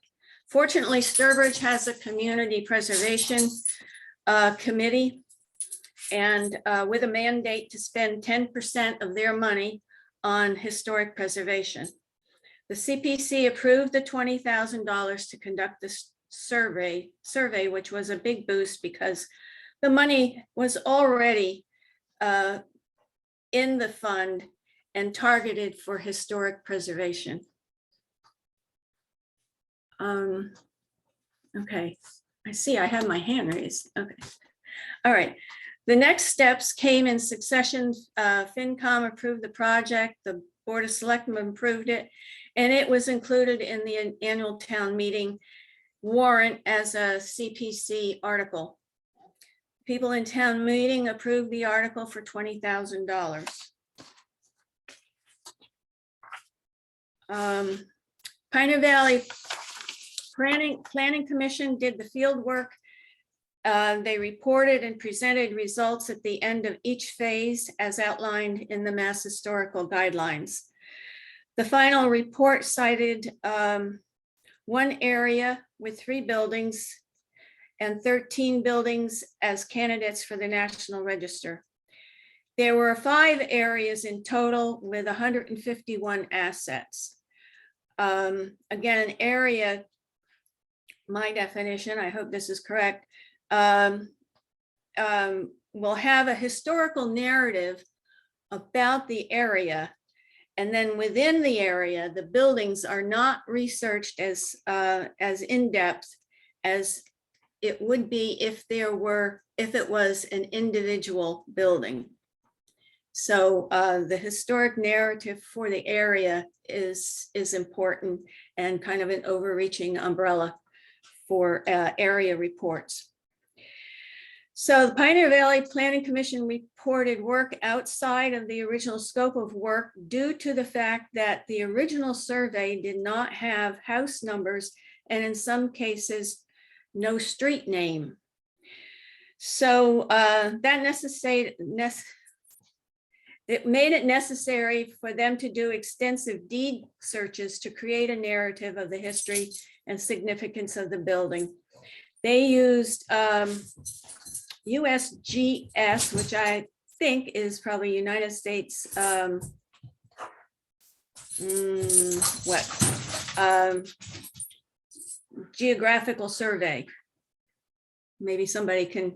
Fortunately, Sturbridge has a community preservation committee and with a mandate to spend 10% of their money on historic preservation. The CPC approved the $20,000 to conduct this survey, which was a big boost because the money was already in the fund and targeted for historic preservation. Okay, I see I have my hand raised. Okay, all right. The next steps came in succession. FinCom approved the project, the Board of Selectmen approved it, and it was included in the annual town meeting warrant as a CPC article. People in town meeting approved the article for $20,000. Pioneer Valley Planning Commission did the field work. They reported and presented results at the end of each phase as outlined in the Mass Historical Guidelines. The final report cited one area with 3 buildings, and 13 buildings as candidates for the National Register. There were 5 areas in total with 151 assets. Again, an area, my definition, I hope this is correct, will have a historical narrative about the area. And then within the area, the buildings are not researched as in-depth as it would be if it was an individual building. So the historic narrative for the area is important and kind of an overreaching umbrella for area reports. So the Pioneer Valley Planning Commission reported work outside of the original scope of work due to the fact that the original survey did not have house numbers and in some cases, no street name. So it made it necessary for them to do extensive deed searches to create a narrative of the history and significance of the building. They used USGS, which I think is probably United States, Geographical Survey. Maybe somebody can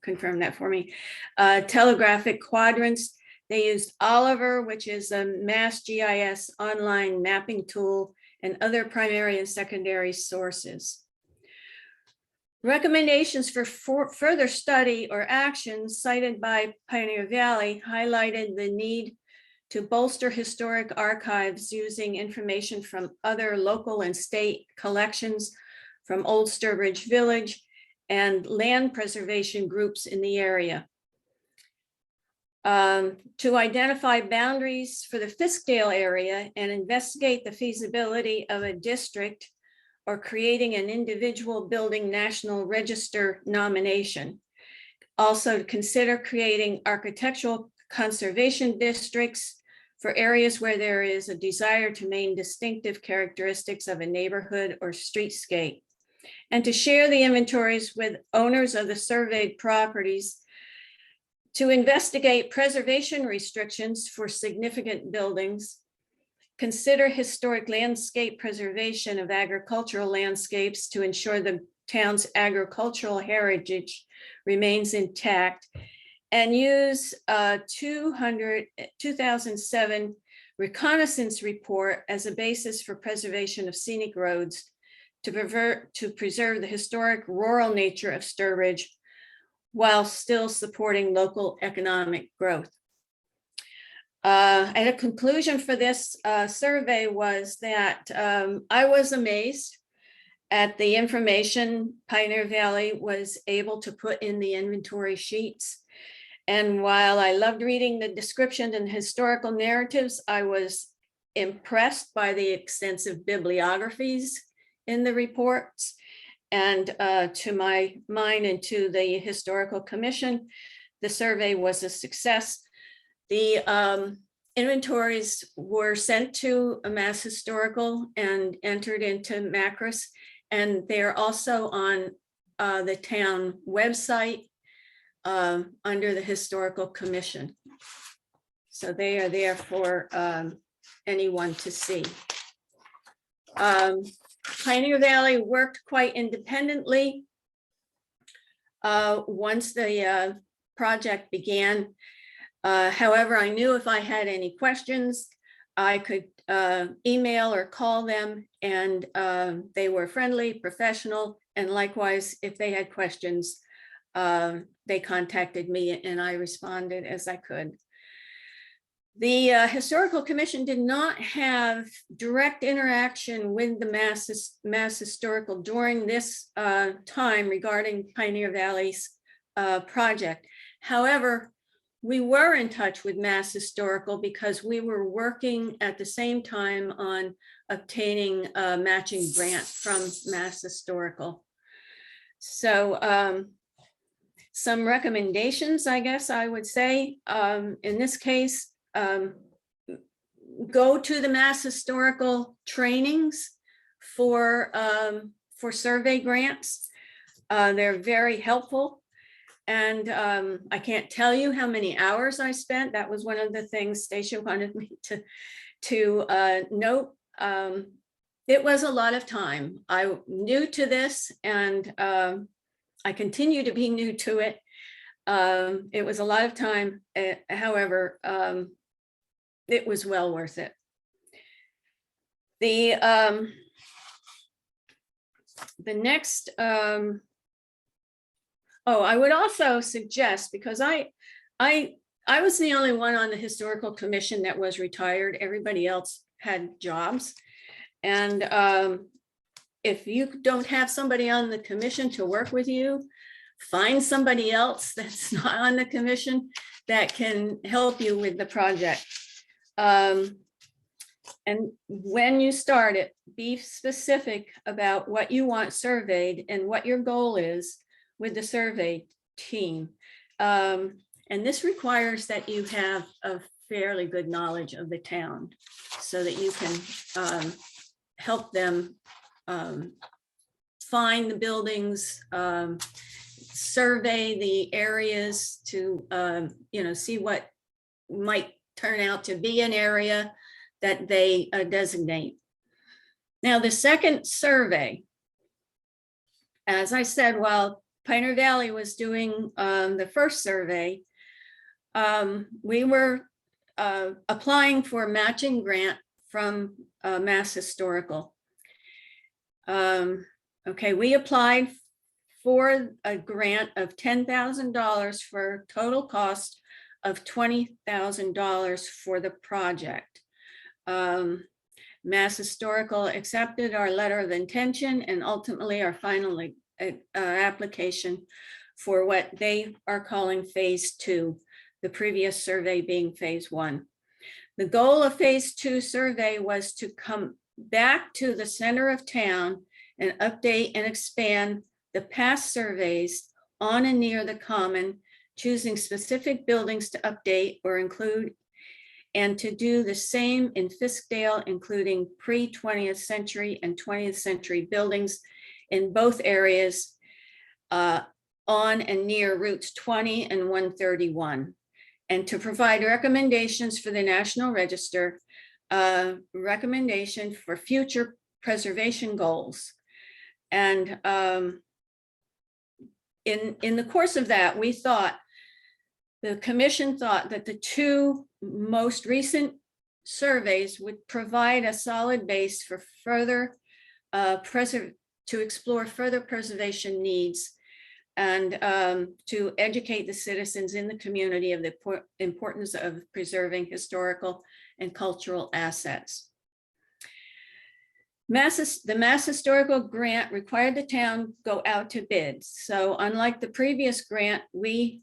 confirm that for me. Telegraphic quadrants. They used Oliver, which is a Mass GIS online mapping tool, and other primary and secondary sources. Recommendations for further study or actions cited by Pioneer Valley highlighted the need to bolster historic archives using information from other local and state collections from Old Sturbridge Village and land preservation groups in the area. To identify boundaries for the Fiskdale area and investigate the feasibility of a district or creating an individual building National Register nomination. Also to consider creating architectural conservation districts for areas where there is a desire to maintain distinctive characteristics of a neighborhood or streetscape. And to share the inventories with owners of the surveyed properties to investigate preservation restrictions for significant buildings, consider historic landscape preservation of agricultural landscapes to ensure the town's agricultural heritage remains intact, and use a 2007 reconnaissance report as a basis for preservation of scenic roads to preserve the historic rural nature of Sturbridge while still supporting local economic growth. And a conclusion for this survey was that I was amazed at the information Pioneer Valley was able to put in the inventory sheets. And while I loved reading the description and historical narratives, I was impressed by the extensive bibliographies in the reports. And to my mind and to the Historical Commission, the survey was a success. The inventories were sent to a Mass Historical and entered into Macris, and they're also on the town website under the Historical Commission. So they are there for anyone to see. Pioneer Valley worked quite independently once the project began. However, I knew if I had any questions, I could email or call them, and they were friendly, professional, and likewise, if they had questions, they contacted me and I responded as I could. The Historical Commission did not have direct interaction with the Mass Historical during this time regarding Pioneer Valley's project. However, we were in touch with Mass Historical because we were working at the same time on obtaining a matching grant from Mass Historical. So some recommendations, I guess I would say, in this case, go to the Mass Historical trainings for survey grants. They're very helpful. And I can't tell you how many hours I spent. That was one of the things Stacia wanted me to note. It was a lot of time. I'm new to this, and I continue to be new to it. It was a lot of time. However, it was well worth it. The next, I would also suggest, because I was the only one on the historical commission that was retired. Everybody else had jobs. And if you don't have somebody on the commission to work with you, find somebody else that's not on the commission that can help you with the project. And when you start it, be specific about what you want surveyed and what your goal is with the survey team. And this requires that you have a fairly good knowledge of the town so that you can help them find the buildings, survey the areas to see what might turn out to be an area that they designate. Now, the second survey, as I said, while Pioneer Valley was doing the first survey, we were applying for a matching grant from Mass Historical. Okay, we applied for a grant of $10,000 for total cost of $20,000 for the project. Mass Historical accepted our letter of intention and ultimately our final application for what they are calling phase 2, the previous survey being phase 1. The goal of phase 2 survey was to come back to the center of town and update and expand the past surveys on and near the common, choosing specific buildings to update or include, and to do the same in Fiskdale, including pre-20th century and 20th century buildings in both areas on and near routes 20 and 131, and to provide recommendations for the National Register, recommendation for future preservation goals. And in the course of that, the commission thought that the 2 most recent surveys would provide a solid base for further to explore further preservation needs and to educate the citizens in the community of the importance of preserving historical and cultural assets. The Mass Historical Grant required the town go out to bid. So unlike the previous grant, we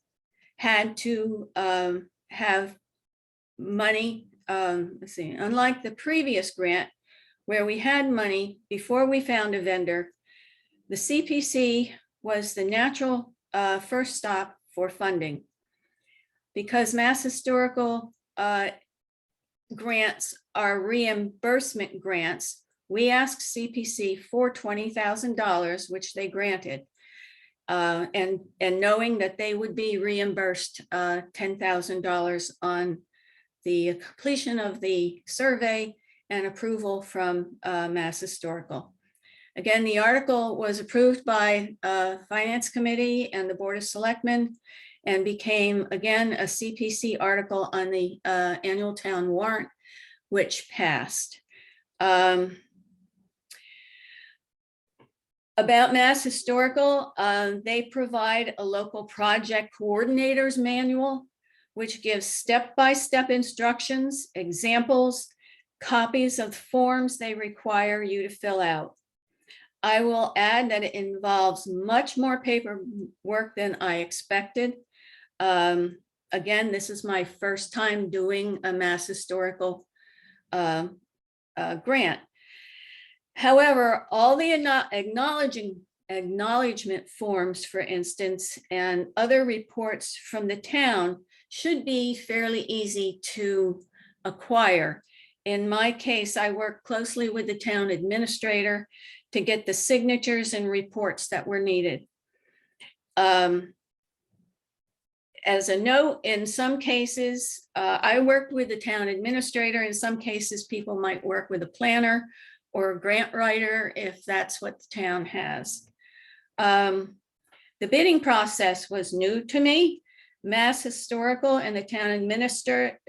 had to have money, unlike the previous grant where we had money before we found a vendor, the CPC was the natural first stop for funding. Because Mass Historical grants are reimbursement grants, we asked CPC for $20,000, which they granted. And knowing that they would be reimbursed $10,000 on the completion of the survey and approval from Mass Historical. Again, the article was approved by Finance Committee and the Board of Selectmen and became, again, a CPC article on the annual town warrant, which passed. About Mass Historical, they provide a local project coordinators manual, which gives step-by-step instructions, examples, copies of forms they require you to fill out. I will add that it involves much more paperwork than I expected. Again, this is my first time doing a Mass Historical grant. However, all the acknowledgement forms, for instance, and other reports from the town should be fairly easy to acquire. In my case, I worked closely with the town administrator to get the signatures and reports that were needed. As a note, in some cases, I worked with the town administrator. In some cases, people might work with a planner or a grant writer if that's what the town has. The bidding process was new to me. Mass Historical and the town administrator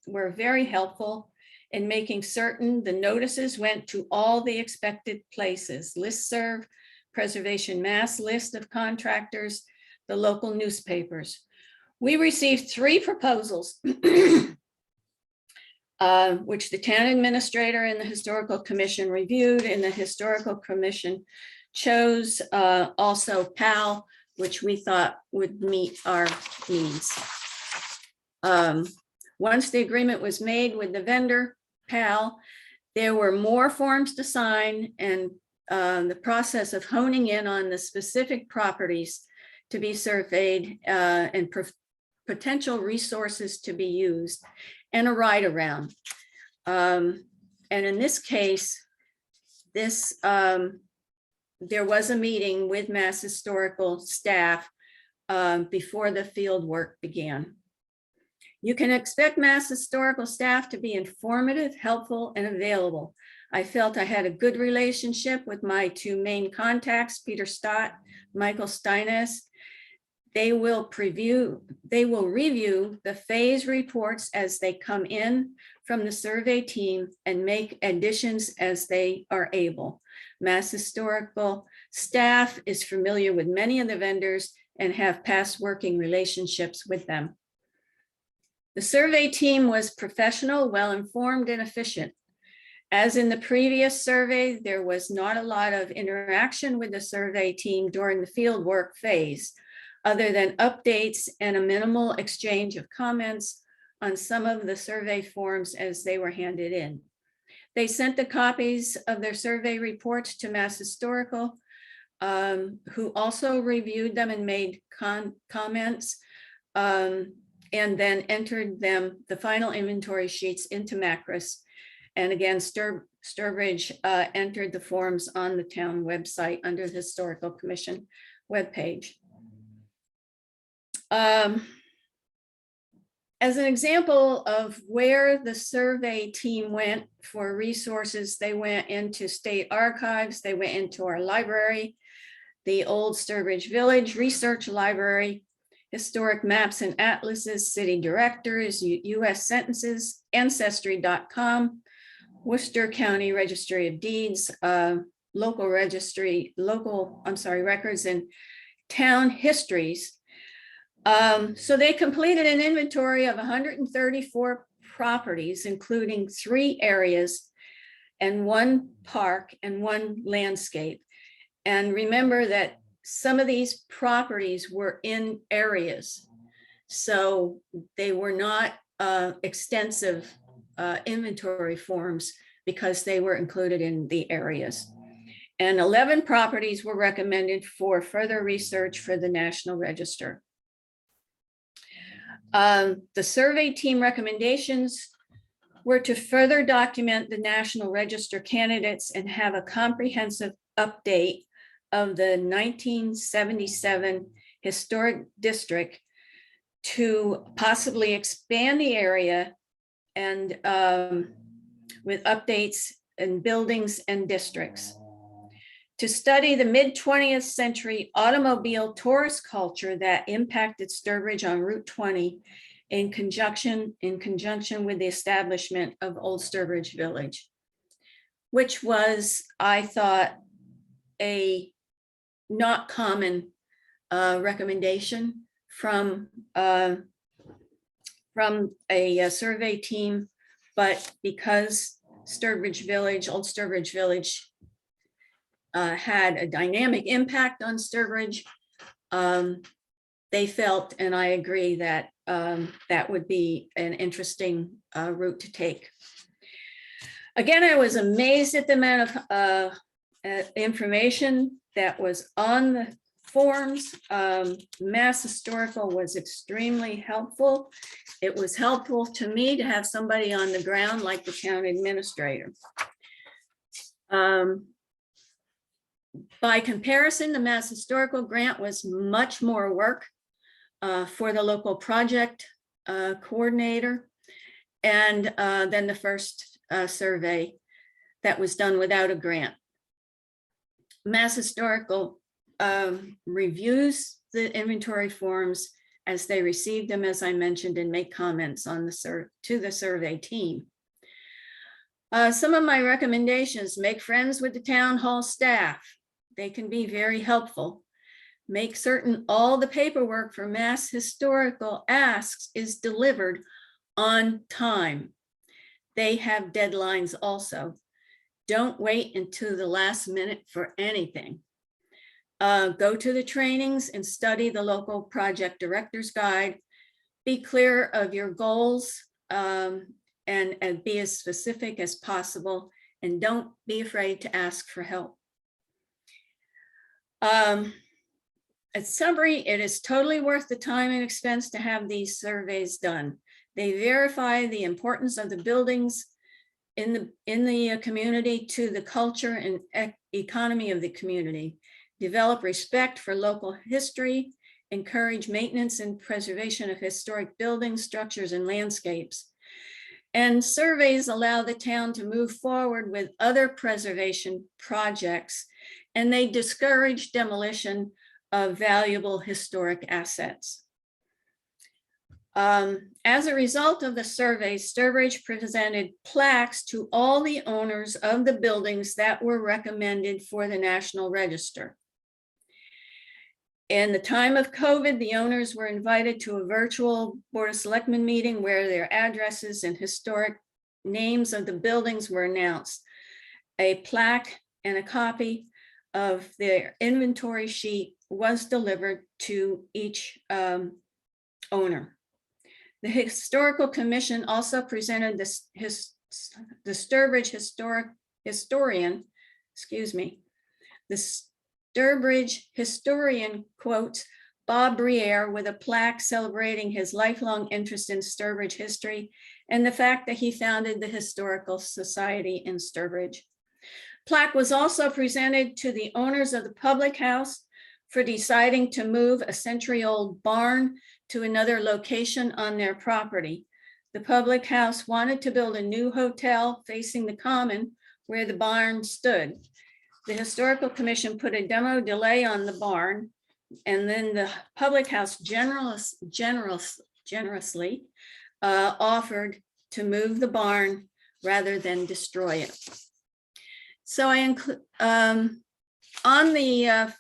were very helpful in making certain the notices went to all the expected places: listserv, Preservation Mass list of contractors, the local newspapers. We received 3 proposals, which the town administrator and the Historical Commission reviewed, and the Historical Commission chose also PAL, which we thought would meet our needs. Once the agreement was made with the vendor, PAL, there were more forms to sign, and the process of honing in on the specific properties to be surveyed and potential resources to be used, and a ride around. And in this case, there was a meeting with Mass Historical staff before the field work began. You can expect Mass Historical staff to be informative, helpful, and available. I felt I had a good relationship with my 2 main contacts, Peter Stott, Michael Steines. They will review the phase reports as they come in from the survey team and make additions as they are able. Mass Historical staff is familiar with many of the vendors and have past working relationships with them. The survey team was professional, well-informed, and efficient. As in the previous survey, there was not a lot of interaction with the survey team during the field work phase, other than updates and a minimal exchange of comments on some of the survey forms as they were handed in. They sent the copies of their survey reports to Mass Historical, who also reviewed them and made comments, and then entered the final inventory sheets into Macris. And again, Sturbridge entered the forms on the town website under the Historical Commission webpage. As an example of where the survey team went for resources, they went into state archives, they went into our library, the old Sturbridge Village Research Library, historic maps and atlases, city directors, US Censuses, Ancestry.com, Worcester County Registry of Deeds, records and town histories. So they completed an inventory of 134 properties, including 3 areas and 1 park and 1 landscape. And remember that some of these properties were in areas, so they were not extensive inventory forms because they were included in the areas. And 11 properties were recommended for further research for the National Register. The survey team recommendations were to further document the National Register candidates and have a comprehensive update of the 1977 historic district to possibly expand the area and with updates in buildings and districts. To study the mid-20th century automobile tourist culture that impacted Sturbridge on Route 20 in conjunction with the establishment of Old Sturbridge Village, which was, I thought, a not common recommendation from a survey team, but because Sturbridge Village, Old Sturbridge Village, had a dynamic impact on Sturbridge, they felt, and I agree, that that would be an interesting route to take. Again, I was amazed at the amount of information that was on forms. Mass Historical was extremely helpful. It was helpful to me to have somebody on the ground like the town administrator. By comparison, the Mass Historical grant was much more work for the local project coordinator and then the first survey that was done without a grant. Mass Historical reviews the inventory forms as they receive them, as I mentioned, and make comments on to the survey team. Some of my recommendations: make friends with the town hall staff. They can be very helpful. Make certain all the paperwork for Mass Historical asks is delivered on time. They have deadlines also. Don't wait until the last minute for anything. Go to the trainings and study the local project director's guide. Be clear of your goals and be as specific as possible, and don't be afraid to ask for help. A summary: it is totally worth the time and expense to have these surveys done. They verify the importance of the buildings in the community to the culture and economy of the community, develop respect for local history, encourage maintenance and preservation of historic buildings, structures, and landscapes. And surveys allow the town to move forward with other preservation projects, and they discourage demolition of valuable historic assets. As a result of the survey, Sturbridge presented plaques to all the owners of the buildings that were recommended for the National Register. In the time of COVID, the owners were invited to a virtual Board of Selectmen meeting where their addresses and historic names of the buildings were announced. A plaque and a copy of their inventory sheet was delivered to each owner. The Historical Commission also presented the Sturbridge historian, the Sturbridge historian quotes Bob Briere with a plaque celebrating his lifelong interest in Sturbridge history and the fact that he founded the Historical Society in Sturbridge. Plaque was also presented to the owners of the public house for deciding to move a century-old barn to another location on their property. The public house wanted to build a new hotel facing the common where the barn stood. The Historical Commission put a demo delay on the barn, and then the public house generously offered to move the barn rather than destroy it. So I include on the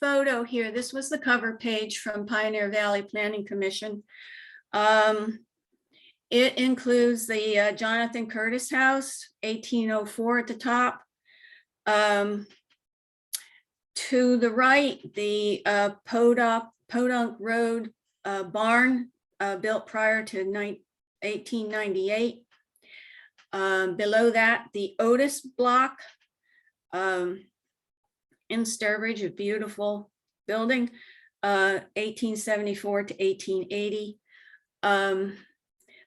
photo here, this was the cover page from Pioneer Valley Planning Commission. It includes the Jonathan Curtis House, 1804 at the top. To the right, the Podunk Road barn built prior to 1898. Below that, the Otis block in Sturbridge, a beautiful building, 1874 to 1880.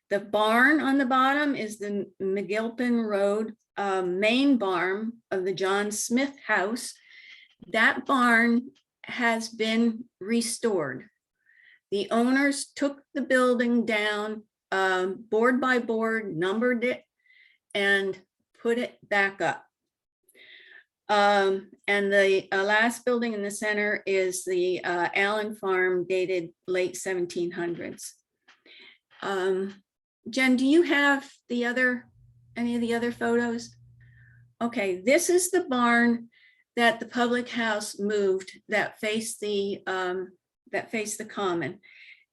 The barn on the bottom is the McGilpin Road main barn of the John Smith House. That barn has been restored. The owners took the building down board by board, numbered it, and put it back up. And the last building in the center is the Allen Farm, dated late 1700s. Jen, do you have any of the other photos? Okay, this is the barn that the public house moved that faced the common.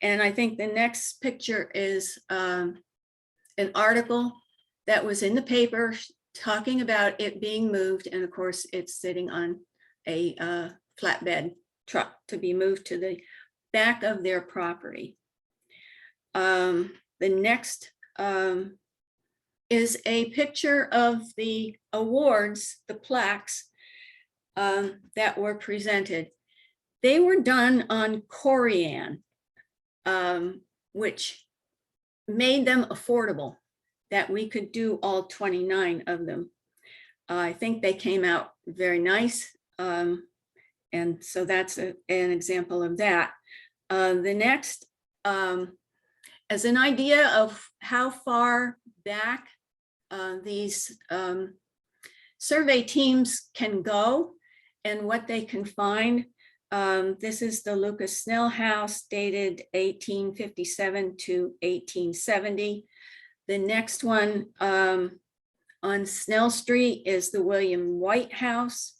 And I think the next picture is an article that was in the paper talking about it being moved. And of course, it's sitting on a flatbed truck to be moved to the back of their property. The next is a picture of the awards, the plaques that were presented. they were done on Corian, which made them affordable, that we could do all 29 of them. I think they came out very nice. And so that's an example of that. The next, as an idea of how far back these survey teams can go and what they can find. This is the Lucas Snell House dated 1857 to 1870. The next one on Snell Street is the William White House.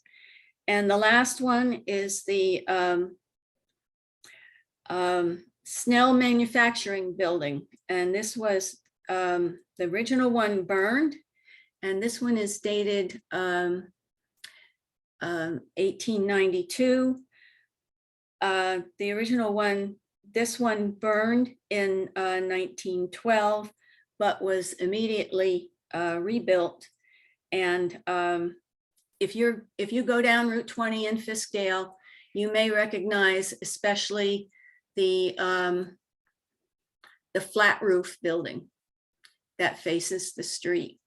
And the last one is the Snell Manufacturing Building. And this was the original one burned. And this one is dated 1892. The original one, this one burned in 1912, but was immediately rebuilt. And if you go down Route 20 in Fiskdale, you may recognize especially the flat roof building that faces the street.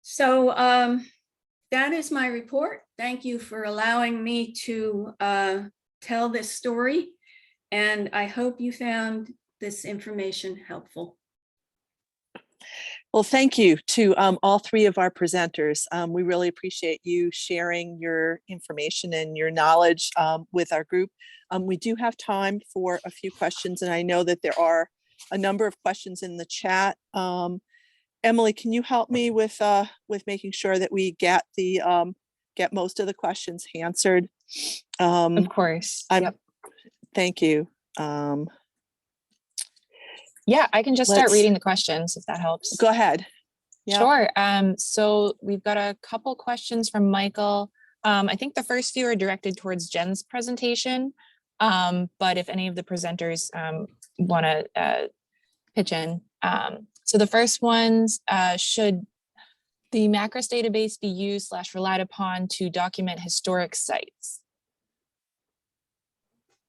So that is my report. Thank you for allowing me to tell this story. And I hope you found this information helpful. Well, thank you to all three of our presenters. We really appreciate you sharing your information and your knowledge with our group. We do have time for a few questions, and I know that there are a number of questions in the chat. Emily, can you help me with making sure that we get most of the questions answered? Of course. Yep. Thank you. Yeah, I can just start reading the questions if that helps. Go ahead. Yep. Sure. So we've got a couple questions from Michael. I think the first few are directed towards Jen's presentation, but if any of the presenters want to pitch in. So the first ones, should the MACRIS database be used / relied upon to document historic sites?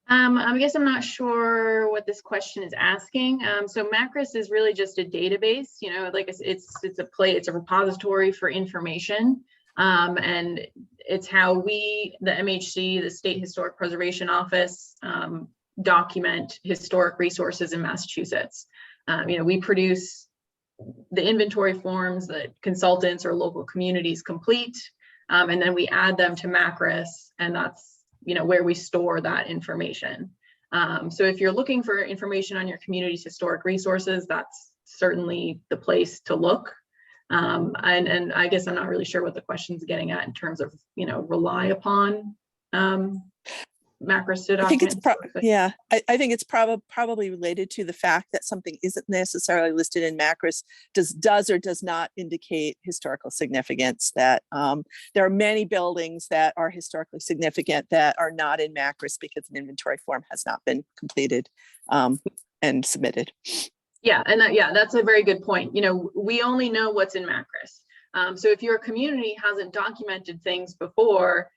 I guess I'm not sure what this question is asking. So MACRIS is really just a database, you know, like it's a repository for information. And it's how we, the MHC, the State Historic Preservation Office, document historic resources in Massachusetts. You know, we produce the inventory forms that consultants or local communities complete, and then we add them to MACRIS, and that's, you know, where we store that information. So if you're looking for information on your community's historic resources, that's certainly the place to look. And I guess I'm not really sure what the question's getting at in terms of, you know, rely upon MACRIS to document. I think it's I think it's probably related to the fact that something isn't necessarily listed in MACRIS does or does not indicate historical significance. That there are many buildings that are historically significant that are not in MACRIS because an inventory form has not been completed and submitted. Yeah, and that's a very good point. You know, we only know what's in MACRIS. So if your community hasn't documented things before,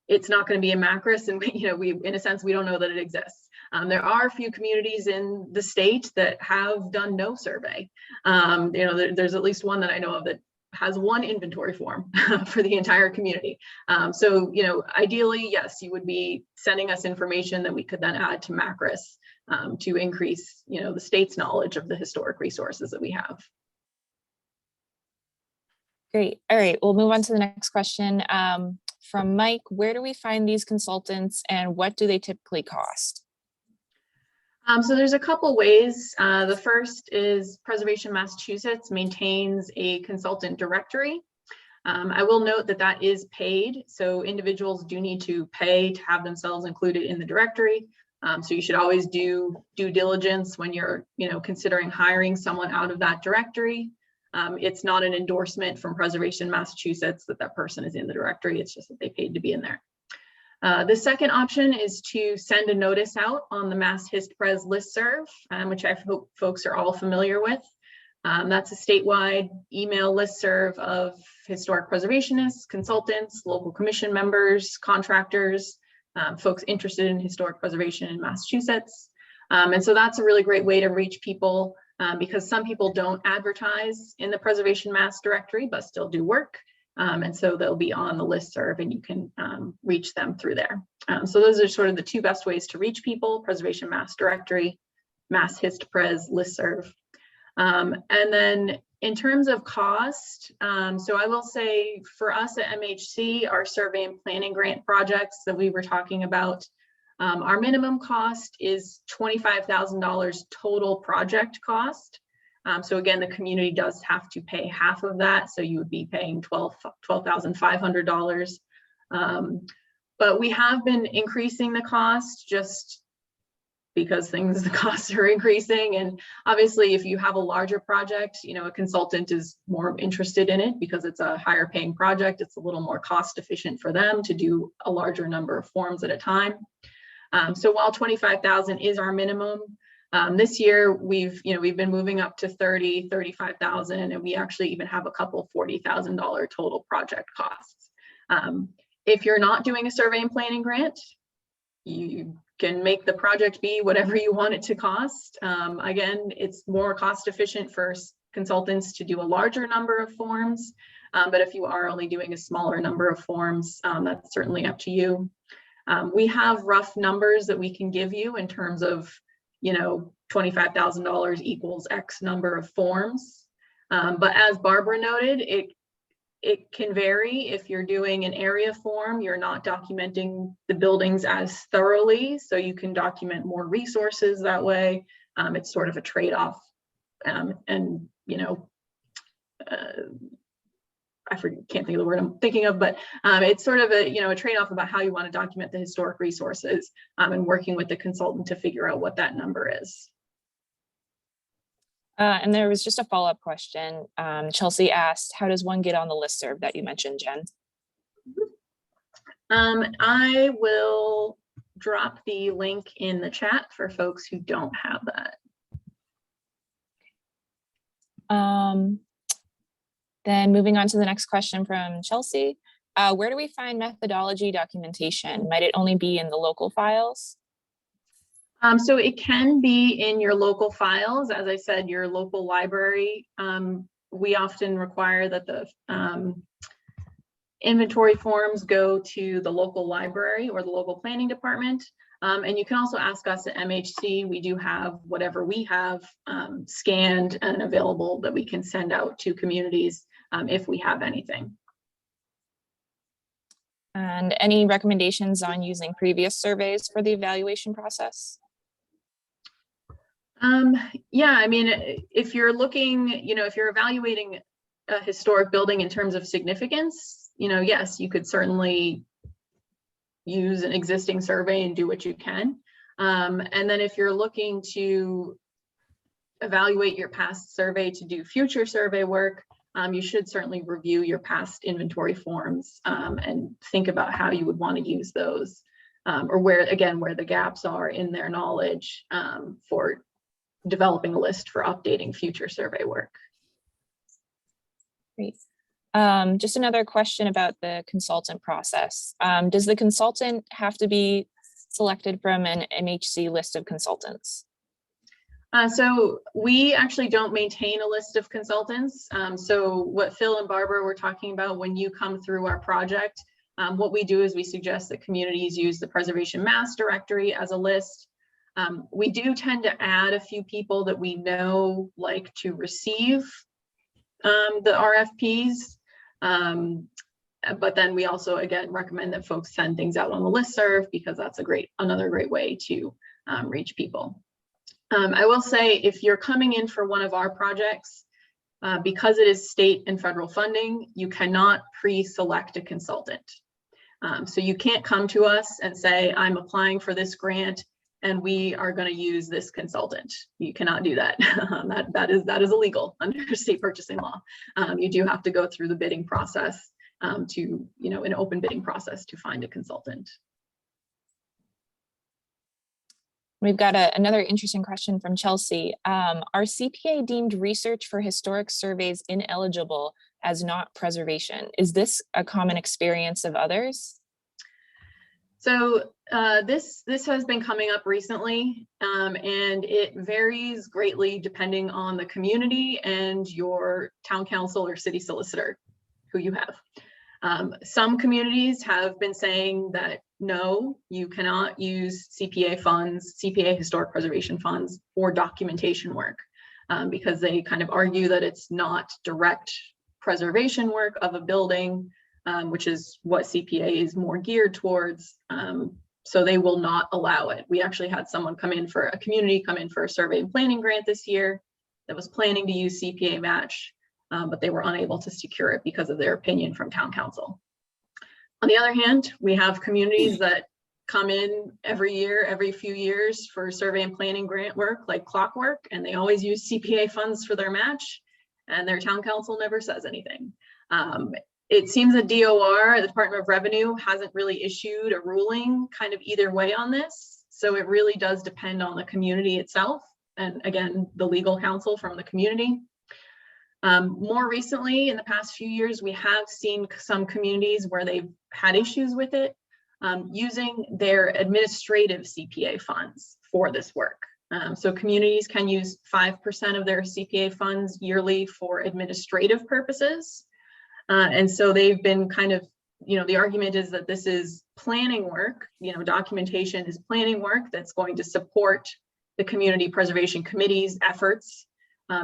it's not going to be in MACRIS, and you know, in a sense, we don't know that it exists. There are a few communities in the state that have done no survey. You know, there's at least one that I know of that has one inventory form for the entire community. So, you know, ideally, yes, you would be sending us information that we could then add to MACRIS to increase, you know, the state's knowledge of the historic resources that we have. Great. All right, we'll move on to the next question. From Mike, where do we find these consultants and what do they typically cost? So there's a couple ways. The first is Preservation Massachusetts maintains a consultant directory. I will note that that is paid, so individuals do need to pay to have themselves included in the directory. So you should always do due diligence when you're, you know, considering hiring someone out of that directory. It's not an endorsement from Preservation Massachusetts that that person is in the directory. It's just that they paid to be in there. The second option is to send a notice out on the Mass Hist Pres listserv, which I hope folks are all familiar with. That's a statewide email listserv of historic preservationists, consultants, local commission members, contractors, folks interested in historic preservation in Massachusetts. And so that's a really great way to reach people because some people don't advertise in the Preservation Mass directory, but still do work. And so they'll be on the listserv and you can reach them through there. So those are sort of the two best ways to reach people: Preservation Mass directory, Mass Hist Pres listserv. And then in terms of cost, so I will say for us at MHC, our survey and planning grant projects that we were talking about, our minimum cost is $25,000 total project cost. So again, the community does have to pay half of that. So you would be paying $12,500. But we have been increasing the cost just because the costs are increasing. And obviously, if you have a larger project, a consultant is more interested in it because it's a higher paying project. It's a little more cost efficient for them to do a larger number of forms at a time. So while 25,000 is our minimum, this year we've been moving up to 30, 35,000, and we actually even have a couple $40,000 total project costs. If you're not doing a survey and planning grant, you can make the project be whatever you want it to cost. Again, it's more cost efficient for consultants to do a larger number of forms, but if you are only doing a smaller number of forms, that's certainly up to you. We have rough numbers that we can give you in terms of, $25,000 equals X number of forms. But as Barbara noted, it can vary. If you're doing an area form, you're not documenting the buildings as thoroughly, so you can document more resources that way. It's sort of a trade-off. I can't think of the word I'm thinking of, but it's sort of a trade-off about how you want to document the historic resources and working with the consultant to figure out what that number is. And there was just a follow-up question. Chelsea asked, how does one get on the listserv that you mentioned, Jen? I will drop the link in the chat for folks who don't have that. Then moving on to the next question from Chelsea. Where do we find methodology documentation? Might it only be in the local files? So it can be in your local files. As I said, your local library. We often require that the inventory forms go to the local library or the local planning department. And you can also ask us at MHC. We do have whatever we have scanned and available that we can send out to communities if we have anything. And any recommendations on using previous surveys for the evaluation process? Yeah, I mean, if you're looking, if you're evaluating a historic building in terms of significance, yes, you could certainly use an existing survey and do what you can. And then if you're looking to evaluate your past survey to do future survey work, you should certainly review your past inventory forms and think about how you would want to use those or where the gaps are in their knowledge for developing a list for updating future survey work. Great. Just another question about the consultant process. Does the consultant have to be selected from an MHC list of consultants? So we actually don't maintain a list of consultants. So what Phil and Barbara were talking about, when you come through our project, what we do is we suggest that communities use the Preservation Mass directory as a list. We do tend to add a few people that we know like to receive the RFPs. But then we also, again, recommend that folks send things out on the listserv because that's another great way to reach people. I will say if you're coming in for one of our projects, because it is state and federal funding, you cannot pre-select a consultant. So you can't come to us and say, I'm applying for this grant and we are going to use this consultant. You cannot do that. That is illegal under state purchasing law. You do have to go through the bidding process an open bidding process to find a consultant. We've got another interesting question from Chelsea. Are CPA deemed research for historic surveys ineligible as not preservation? Is this a common experience of others? So this has been coming up recently, and it varies greatly depending on the community and your town council or city solicitor who you have. Some communities have been saying that no, you cannot use CPA funds, CPA historic preservation funds for documentation work, because they kind of argue that it's not direct preservation work of a building, which is what CPA is more geared towards. So they will not allow it. We actually had someone come in for a community come in for a survey and planning grant this year that was planning to use CPA match, but they were unable to secure it because of their opinion from town council. On the other hand, we have communities that come in every year, every few years for survey and planning grant work like clockwork, and they always use CPA funds for their match, and their town council never says anything. It seems that DOR, the Department of Revenue, hasn't really issued a ruling kind of either way on this. So it really does depend on the community itself. And again, the legal counsel from the community. More recently, in the past few years, we have seen some communities where they've had issues with it, using their administrative CPA funds for this work. So communities can use 5% of their CPA funds yearly for administrative purposes. And so they've been kind of, the argument is that this is planning work, documentation is planning work that's going to support the community preservation committee's efforts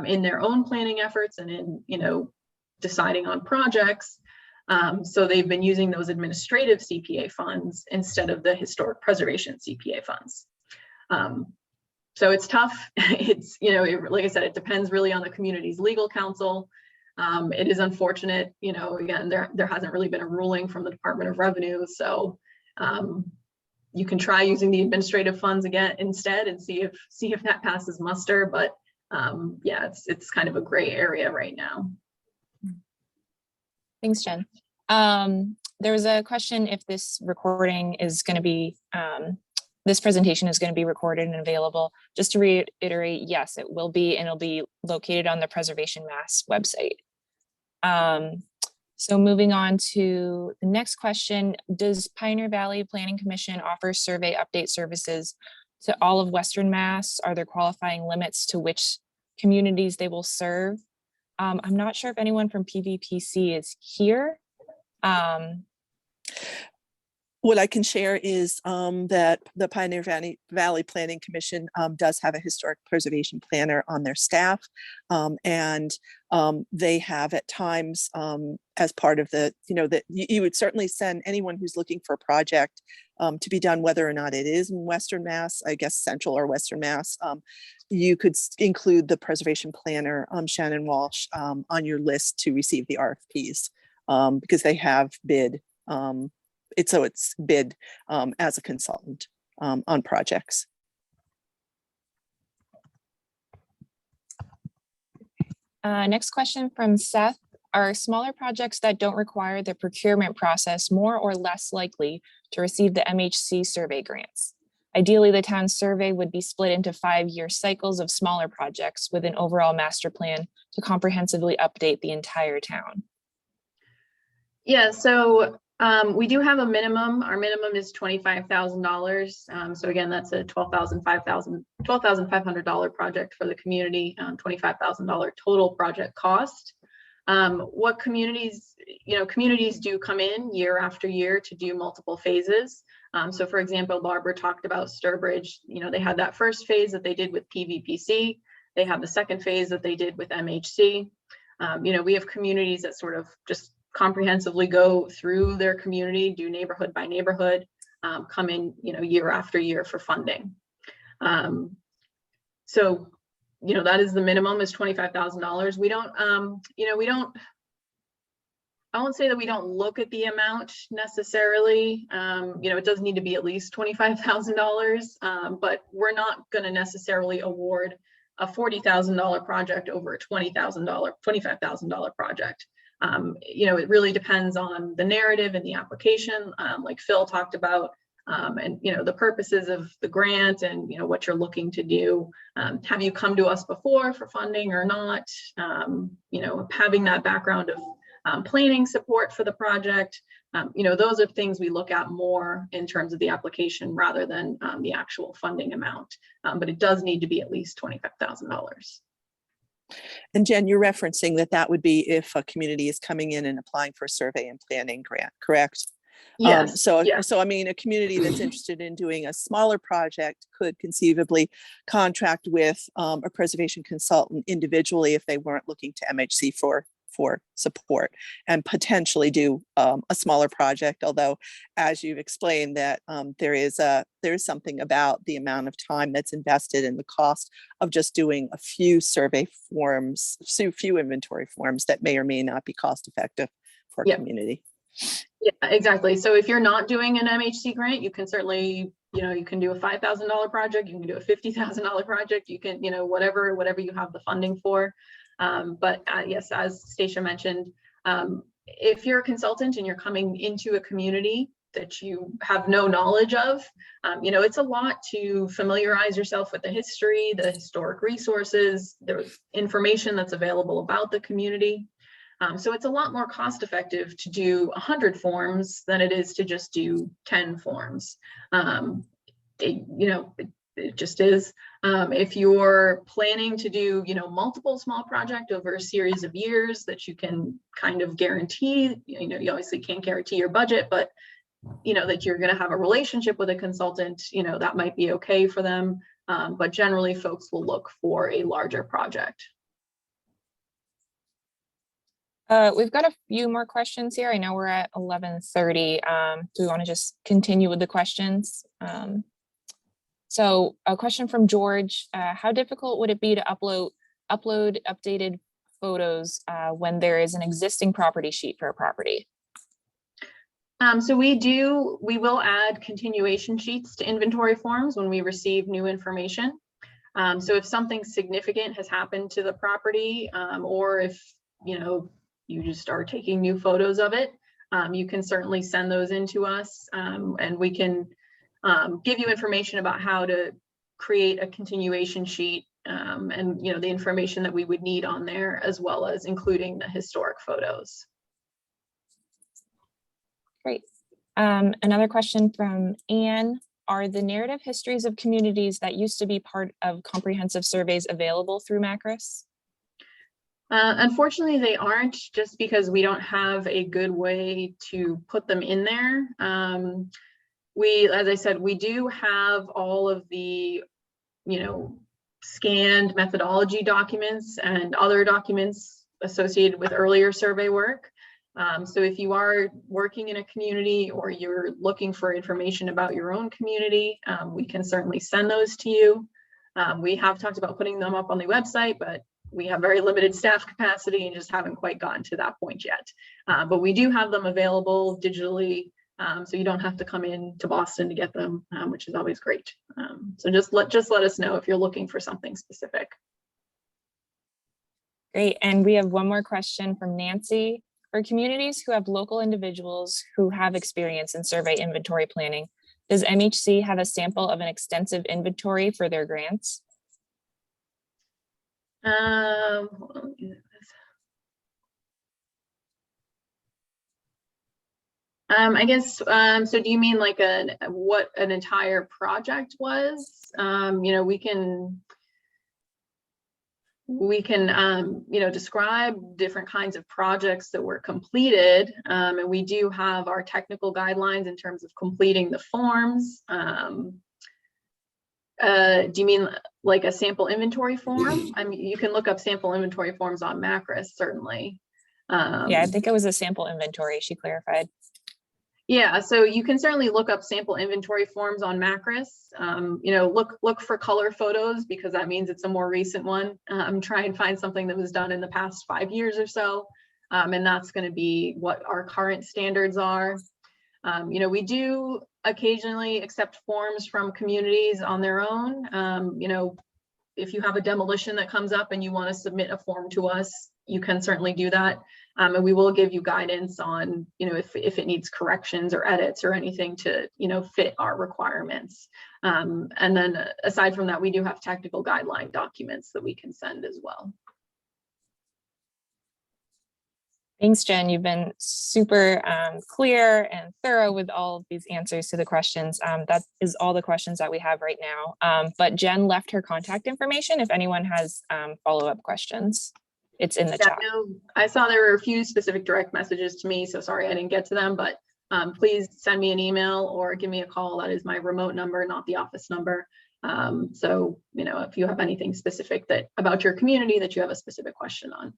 in their own planning efforts and in, deciding on projects. So they've been using those administrative CPA funds instead of the historic preservation CPA funds. So it's tough. It's, like I said, it depends really on the community's legal counsel. It is unfortunate, again, there hasn't really been a ruling from the Department of Revenue. So you can try using the administrative funds again instead and see if that passes muster. But yeah, it's kind of a gray area right now. Thanks, Jen. There was a question if this recording is going to be, this presentation is going to be recorded and available. Just to reiterate, yes, it will be, and it'll be located on the Preservation Mass website. So moving on to the next question, does Pioneer Valley Planning Commission offer survey update services to all of Western Mass? Are there qualifying limits to which communities they will serve? I'm not sure if anyone from PVPC is here. What I can share is that the Pioneer Valley Planning Commission does have a historic preservation planner on their staff. And they have at times, as part of the, that you would certainly send anyone who's looking for a project to be done, whether or not it is in Western Mass, I guess Central or Western Mass. You could include the preservation planner, Shannon Walsh, on your list to receive the RFPs because they have bid. It's bid as a consultant on projects. Next question from Seth. Are smaller projects that don't require the procurement process more or less likely to receive the MHC survey grants? Ideally, the town survey would be split into 5-year cycles of smaller projects with an overall master plan to comprehensively update the entire town. Yeah, so we do have a minimum. Our minimum is $25,000. So again, that's a $12,500 project for the community, $25,000 total project cost. What communities, communities do come in year after year to do multiple phases. So for example, Barbara talked about Sturbridge, they had that first phase that they did with PVPC. They have the second phase that they did with MHC. We have communities that sort of just comprehensively go through their community, do neighborhood by neighborhood, come in, year after year for funding. So, that is the minimum is $25,000. We don't, I won't say that we don't look at the amount necessarily. It does need to be at least $25,000, but we're not going to necessarily award a $40,000 project over a $25,000 project. It really depends on the narrative and the application, like Phil talked about, and the purposes of the grant and what you're looking to do. Have you come to us before for funding or not? Having that background of planning support for the project, Those are things we look at more in terms of the application rather than the actual funding amount. But it does need to be at least $25,000. And Jen, you're referencing that would be if a community is coming in and applying for a survey and planning grant, correct? Yes. So yes. I mean, a community that's interested in doing a smaller project could conceivably contract with a preservation consultant individually if they weren't looking to MHC for support, and potentially do a smaller project. Although, as you've explained, that there is something about the amount of time that's invested in the cost of just doing a few survey forms, few inventory forms that may or may not be cost effective for a community. Yeah, exactly. So if you're not doing an MHC grant, you can certainly, you can do a $5,000 project, you can do a $50,000 project, you can, whatever you have the funding for. But yes, as Stacia mentioned, if you're a consultant and you're coming into a community that you have no knowledge of, it's a lot to familiarize yourself with the history, the historic resources, the information that's available about the community. So it's a lot more cost effective to do 100 forms than it is to just do 10 forms. It just is. If you're planning to do, multiple small projects over a series of years that you can kind of guarantee, you obviously can't guarantee your budget, but that you're going to have a relationship with a consultant, that might be okay for them. But generally folks will look for a larger project. We've got a few more questions here. I know we're at 11:30. Do we want to just continue with the questions? So a question from George, how difficult would it be to upload updated photos when there is an existing property sheet for a property? So we will add continuation sheets to inventory forms when we receive new information. So if something significant has happened to the property, or if, you just are taking new photos of it, you can certainly send those in to us, and we can give you information about how to create a continuation sheet, and the information that we would need on there, as well as including the historic photos. Great. Another question from Anne. Are the narrative histories of communities that used to be part of comprehensive surveys available through MACRIS? Unfortunately, they aren't, just because we don't have a good way to put them in there. As I said, we do have all of the, scanned methodology documents and other documents associated with earlier survey work. So if you are working in a community or you're looking for information about your own community, we can certainly send those to you. We have talked about putting them up on the website, but we have very limited staff capacity and just haven't quite gotten to that point yet. But we do have them available digitally, so you don't have to come in to Boston to get them, which is always great. So just let us know if you're looking for something specific. Great. And we have one more question from Nancy. For communities who have local individuals who have experience in survey inventory planning, does MHC have a sample of an extensive inventory for their grants? I guess, so do you mean like what an entire project was? We can describe different kinds of projects that were completed, and we do have our technical guidelines in terms of completing the forms. Do you mean like a sample inventory form? I mean, you can look up sample inventory forms on MACRIS, certainly. Yeah, I think it was a sample inventory, she clarified. Yeah, so you can certainly look up sample inventory forms on MACRIS. Look for color photos, because that means it's a more recent one. Try and find something that was done in the past 5 years or so, and that's going to be what our current standards are. We do occasionally accept forms from communities on their own. If you have a demolition that comes up and you want to submit a form to us, you can certainly do that. And we will give you guidance on, if it needs corrections or edits or anything to, fit our requirements. And then aside from that, we do have technical guideline documents that we can send as well. Thanks, Jen. You've been super clear and thorough with all of these answers to the questions. That is all the questions that we have right now. But Jen left her contact information if anyone has follow-up questions. It's in the Yeah, chat. no, I saw there were a few specific direct messages to me, so sorry I didn't get to them, but please send me an email or give me a call. That is my remote number, not the office number. So, you know, if you have anything specific that about your community that you have a specific question on.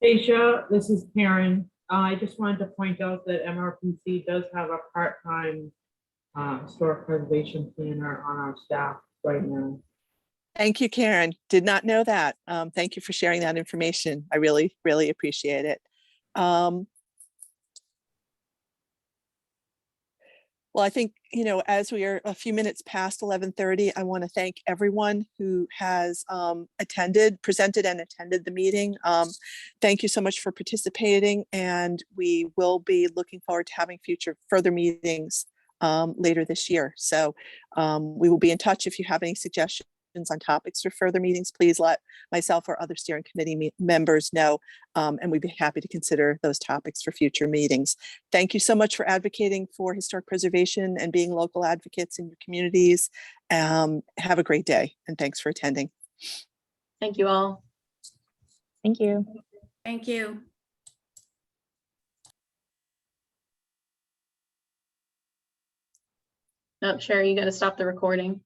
Stacia, this is Karen. I just wanted to point out that MRPC does have a part-time historic preservation planner on our staff right now. Thank you, Karen. Did not know that. Thank you for sharing that information. I really, really appreciate it. Well, I think, you know, as we are a few minutes past 11:30, I want to thank everyone who has presented and attended the meeting. Thank you so much for participating, and we will be looking forward to having further meetings later this year. So we will be in touch. If you have any suggestions on topics for further meetings, please let myself or other steering committee members know, and we'd be happy to consider those topics for future meetings. Thank you so much for advocating for historic preservation and being local advocates in your communities. Have a great day, and thanks for attending. Thank you all. Thank you. Thank you. No, Sherry, you got to stop the recording.